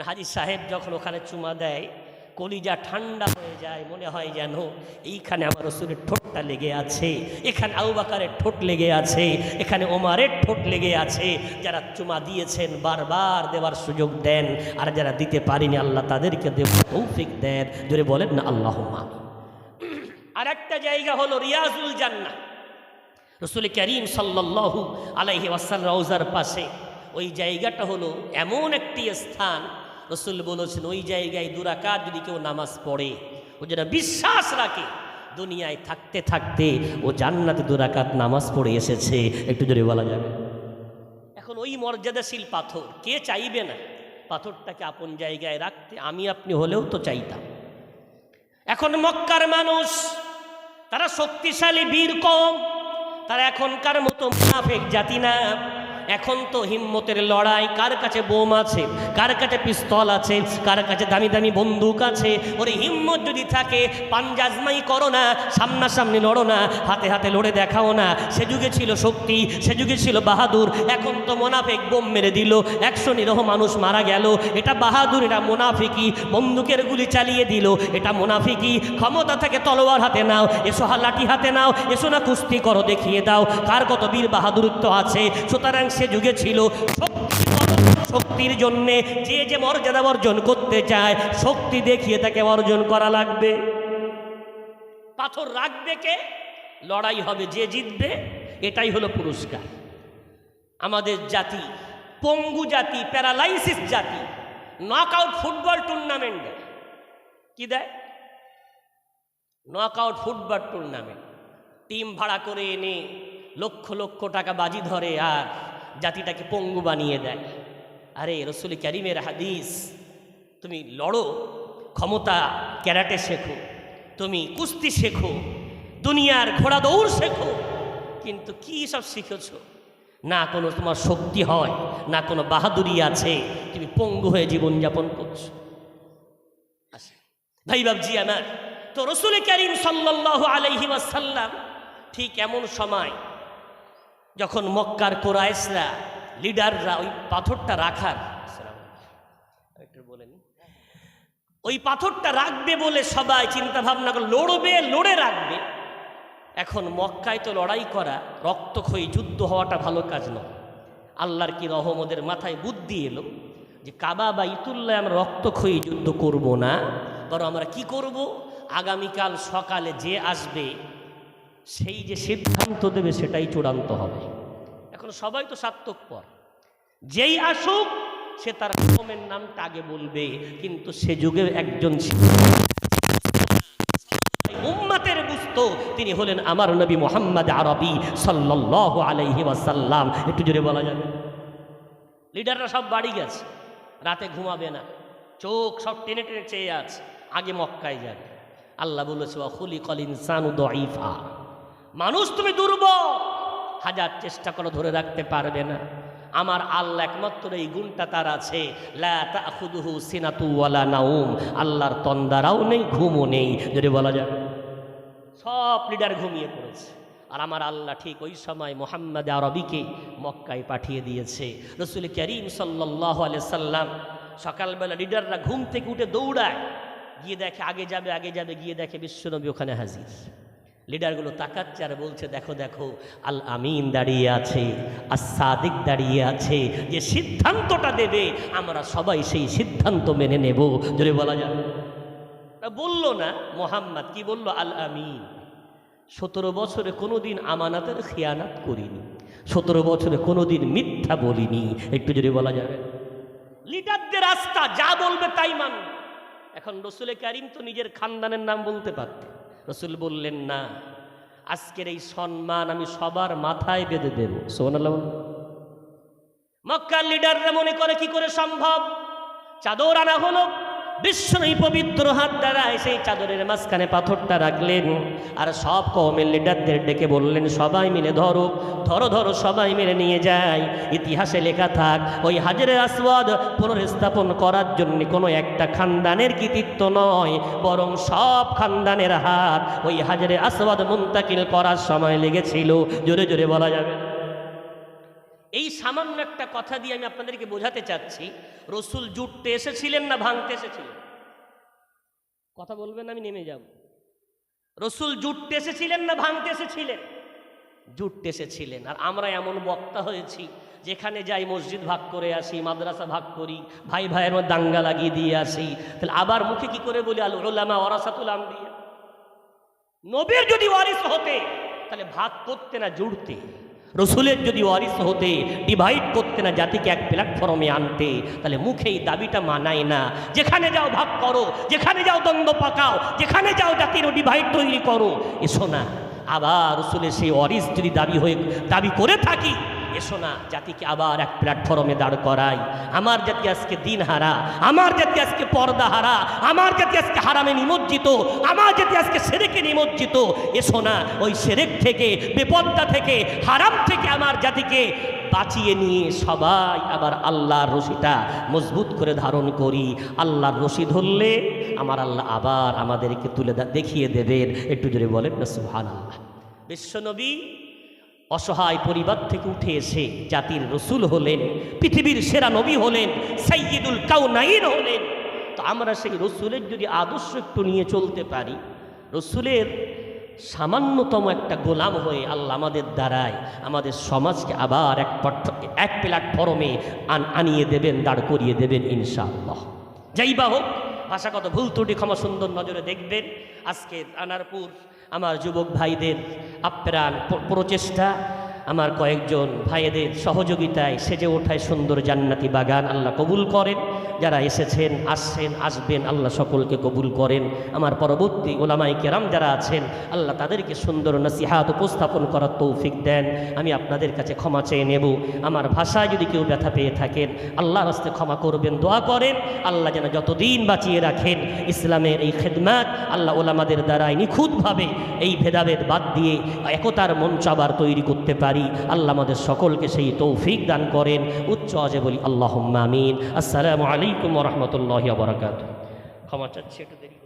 হাজী সাহেব যখন ওখানে চুমা দেয়, কলিজা ঠান্ডা হয়ে যায়, মনে হয় যেন এইখানে আমার রসুলের ঠোঁটটা লেগে আছে, এখানে আবু বকরের ঠোঁট লেগে আছে, এখানে ওমরের ঠোঁট লেগে আছে। যারা চুমা দিয়েছেন বারবার দেওয়ার সুযোগ দেন, আর যারা দিতে পারেনি আল্লাহ তাদেরকে দেওয়ার তৌফিক দেন। জোরে বলেন না আল্লাহুম্মা আমিন। আর একটা জায়গা হলো রিয়াজুল জান্নাহ, রাসূল কারীম সাল্লাল্লাহু আলাইহি ওয়াসাল্লাম রওজার পাশে। ওই জায়গাটা হলো এমন একটি স্থান, রসুল বলেছেন ওই জায়গায় 2 রাকাত যদি কেউ নামাজ পড়ে, ও যেন বিশ্বাস রাখে দুনিয়ায় থাকতে থাকতে ও জান্নাতে 2 রাকাত নামাজ পড়ে এসেছে। একটু জোরে বলা যাবে? এখন ওই মর্যাদাশীল পাথর কে চাইবে না পাথরটাকে আপন জায়গায় রাখতে? আমি আপনি হলেও তো চাইতাম। এখন মক্কার মানুষ তারা শক্তিশালী বীর কওম, তারা এখনকার মতো মুনাফিক জাতি না। এখন তো হিম্মতের লড়াই, কার কাছে বোম আছে, কার কাছে পিস্তল আছে, কার কাছে দামি দামি বন্দুক আছে। ওরে হিম্মত যদি থাকে, পাঞ্জাজমাই করো না, সামনাসামনি লড়ো না, হাতে হাতে লড়ে দেখাও না। সে যুগে ছিল শক্তি, সে যুগে ছিল বাহাদুর। এখন তো মোনাফিক বোম মেরে দিল, 100 নিরহ মানুষ মারা গেল, এটা বাহাদুর, এটা মোনাফিকি। বন্দুকের গুলি চালিয়ে দিল, এটা মোনাফিকি। ক্ষমতা থেকে তলোয়ার হাতে নাও, এসো লাঠি হাতে নাও, এসো না কুস্তি করো, দেখিয়ে দাও কার কত বীর বাহাদুরত্ব আছে। সুতরাং সে যুগে ছিল শক্তির জন্যে যে মর্যাদা অর্জন করতে চায়, শক্তি দেখিয়ে তাকে অর্জন করা লাগবে। পাথর রাখবে কে? লড়াই হবে, যে জিতবে এটাই হলো পুরস্কার। আমাদের জাতি পঙ্গু জাতি, প্যারালাইসিস জাতি, নকআউট ফুটবল টুর্নামেন্ট দেয়। কি দেয়? Knockout football tournament. টিম ভাড়া করে এনে লক্ষ লক্ষ টাকা বাজি ধরে আর জাতিটাকে পঙ্গু বানিয়ে দেয়। আরে রসুল কারীমের হাদিস, তুমি লড়ো, ক্ষমতা ক্যারাটে শেখো, তুমি কুস্তি শেখো, দুনিয়ার ঘোড়া দৌড় শেখো, কিন্তু কি সব শিখেছ? না কোনো তোমার শক্তি হয়, না কোনো বাহাদুরি আছে, তুমি পঙ্গু হয়ে জীবনযাপন করছো। আচ্ছা ভাই বাবজি আমার, তো রসুল কারীম সাল্লাল্লাহু আলাইহি ওয়াসাল্লাম ঠিক এমন সময় যখন মক্কার কুরাইশরা, লিডাররা ওই পাথরটা রাখার একটু বলেন, ওই পাথরটা রাখবে বলে সবাই চিন্তা ভাবনা করে লড়বে, লড়ে রাখবে। এখন মক্কায় তো লড়াই করা, রক্তক্ষয়ী যুদ্ধ হওয়াটা ভালো কাজ নয়। আল্লাহর কি রহম, ওদের মাথায় বুদ্ধি এলো যে কাবা বাইতুল্লাহ আমরা রক্তক্ষয়ী যুদ্ধ করব না, বরং আমরা কি করব, আগামীকাল সকালে যে আসবে সেই যে সিদ্ধান্ত দেবে সেটাই চূড়ান্ত হবে। এখন সবাই তো স্বার্থপর, যেই আসুক সে তার হুকুমের নামটা আগে বলবে, কিন্তু সে যুগে একজন উম্মতের বুঝতো, তিনি হলেন আমার নবী মুহাম্মদ আরবি সাল্লাল্লাহু আলাইহি ওয়াসাল্লাম। একটু জোরে বলা যাবে? লিডাররা সব বাড়ি গেছে, রাতে ঘুমাবে না, চোখ সব টেনে টেনে চেয়ে আছে, আগে মক্কায় যাবে। আল্লাহ বলেছে ওয়া খুলিকাল ইনসানু দাঈফা, মানুষ তুমি দুর্বল, হাজার চেষ্টা করে ধরে রাখতে পারবে না। আমার আল্লাহ একমাত্র এই গুণটা তার আছে, লা তাখুযুহু সিনাতু ওয়ালা নাউম, আল্লাহর তন্দারাও নেই, ঘুমও নেই। যদি বলা যায় সব লিডার ঘুমিয়ে পড়েছে, আর আমার আল্লাহ ঠিক ওই সময় মুহাম্মদ আরবিকে মক্কায় পাঠিয়ে দিয়েছে। রসুল কারীম সাল্লাল্লাহু আলাইহি সাল্লাম সকালবেলা লিডাররা ঘুম থেকে উঠে দৌড়ায়, গিয়ে দেখে আগে যাবে আগে যাবে, গিয়ে দেখে বিশ্বনবী ওখানে হাজির। লিডারগুলো তাকাচ্ছে আর বলছে দেখো দেখো, আল আমিন দাঁড়িয়ে আছে, আর সাদিক দাঁড়িয়ে আছে, যে সিদ্ধান্তটা দেবে আমরা সবাই সেই সিদ্ধান্ত মেনে নেব। যদি বলা যায় বললো না মোহাম্মদ, কি বললো? আল আমিন। 17 বছরে কোনোদিন আমানাতের খিয়ানাত করিনি, 17 বছরে কোনোদিন মিথ্যা বলিনি। একটু যদি বলা যাবে, লিডারদের রাস্তা যা বলবে তাই মানবে। এখন রসুল কারীম তো নিজের খানদানের নাম বলতে পারতেন, রসুল বললেন না, আজকের এই সম্মান আমি সবার মাথায় বেঁধে দেব। সুবহানাল্লাহ। মক্কার লিডাররা মনে করে কি করে সম্ভব, চাদর আনা হলো, বিশ্বনবী পবিত্র হাত দ্বারা সেই চাদরের মাঝখানে পাথরটা রাখলেন, আর সব কওমের লিডারদের ডেকে বললেন সবাই মিলে ধরো ধরো ধরো, সবাই মিলে নিয়ে যায়। ইতিহাসে লেখা থাক ওই হাজরে আসওয়াদ পুনর্স্থাপন করার জন্য কোনো একটা খানদানের কৃতিত্ব নয়, বরং সব খানদানের হাত ওই হাজরে আসওয়াদ মুনতাকিল করার সময় লেগেছিল। জোরে জোরে বলা যাবে। এই সামান্য একটা কথা দিয়ে আমি আপনাদেরকে বোঝাতে চাচ্ছি, রসুল জুটতে এসেছিলেন না ভাঙতে এসেছিলেন? কথা বলবেন, আমি নেমে যাব। রসুল জুটতে এসেছিলেন না ভাঙতে এসেছিলেন? জুটতে এসেছিলেন। আর আমরা এমন বক্তা হয়েছি, যেখানে যাই মসজিদ ভাগ করে আসি, মাদ্রাসা ভাগ করি, ভাই ভাইয়ের মধ্যে দাঙ্গা লাগিয়ে দিয়ে আসি, তাহলে আবার মুখে কি করে বলি আল উলামা ওয়ারাসাতুল আমবিয়া। নবীর যদি ওয়ারিস হতে তাহলে ভাগ করতে না জুড়তে, রসুলের যদি ওয়ারিস হতে ডিভাইড করতে না জাতিকে এক প্ল্যাটফর্মে আনতে, তাহলে মুখে এই দাবিটা মানায় না। যেখানে যাও ভাগ করো, যেখানে যাও দ্বন্দ্ব পাকাও, যেখানে যাও জাতির ডিভাইড তৈরি করো, এসো না আবার রসুলের সেই ওয়ারিস যদি দাবি করে থাকি, এসো না জাতিকে আবার এক প্ল্যাটফর্মে দাঁড় করাই। আমার জাতি আজকে দিন হারা, আমার জাতি আজকে পর্দা হারা, আমার জাতি আজকে হারামে নিমজ্জিত, আমার জাতি আজকে সেরেকে নিমজ্জিত। এসো না ওই সেরেক থেকে, বেপর্দা থেকে, হারাম থেকে আমার জাতিকে বাঁচিয়ে নিয়ে সবাই আবার আল্লাহর রশিটা মজবুত করে ধারণ করি। আল্লাহর রশি ধরলে আমার আল্লাহ আবার আমাদেরকে তুলে দেখিয়ে দেবেন। একটু জোরে বলেন না সুবহানাল্লাহ। বিশ্বনবী অসহায় পরিবার থেকে উঠে এসে জাতির রসুল হলেন, পৃথিবীর সেরা নবী হলেন, সাইয়্যিদুল কাউনাইন হলেন। তো আমরা সেই রসুলের যদি আদর্শ একটু নিয়ে চলতে পারি, রসুলের সামান্যতম একটা গোলাম হয়ে আল্লাহ আমাদের দ্বারায় আমাদের সমাজকে আবার এক প্ল্যাটফর্মে আনিয়ে দেবেন, দাঁড় করিয়ে দেবেন ইনশাআল্লাহ। যাই বা হোক, ভাষাগত ভুল ত্রুটি ক্ষমা সুন্দর নজরে দেখবেন। আজকে আনারপুর আমার যুবক ভাইদের আপ্রাণ প্রচেষ্টা, আমার কয়েকজন ভাইদের সহযোগিতায় সেজে ওঠায় সুন্দর জান্নাতি বাগান আল্লাহ কবুল করেন। যারা এসেছেন, আসছেন, আসবেন, আল্লাহ সকলকে কবুল করেন। আমার পরবর্তী ওলামায়ে কেরাম যারা আছেন, আল্লাহ তাদেরকে সুন্দর নসিহাত উপস্থাপন করার তৌফিক দেন। আমি আপনাদের কাছে ক্ষমা চেয়ে নেব। আমার ভাষায় যদি কেউ ব্যথা পেয়ে থাকেন, আল্লাহর হস্তে ক্ষমা করবেন, দোয়া করেন আল্লাহ যেন যতদিন বাঁচিয়ে রাখেন ইসলামের এই খেদমাত আল্লাহ ওলামাদের দ্বারাই নিখুঁতভাবে এই ভেদাভেদ বাদ দিয়ে একতার মঞ্চ আবার তৈরি করতে পারি। আল্লাহ আমাদের সকলকে সেই তৌফিক দান করেন। উচ্চ আওয়াজে বলি আল্লাহুম্মা আমিন। আসসালামু আলাইকুম ওয়া রাহমাতুল্লাহি ওয়া বারাকাতুহু। ক্ষমা চাচ্ছি একটু দেরি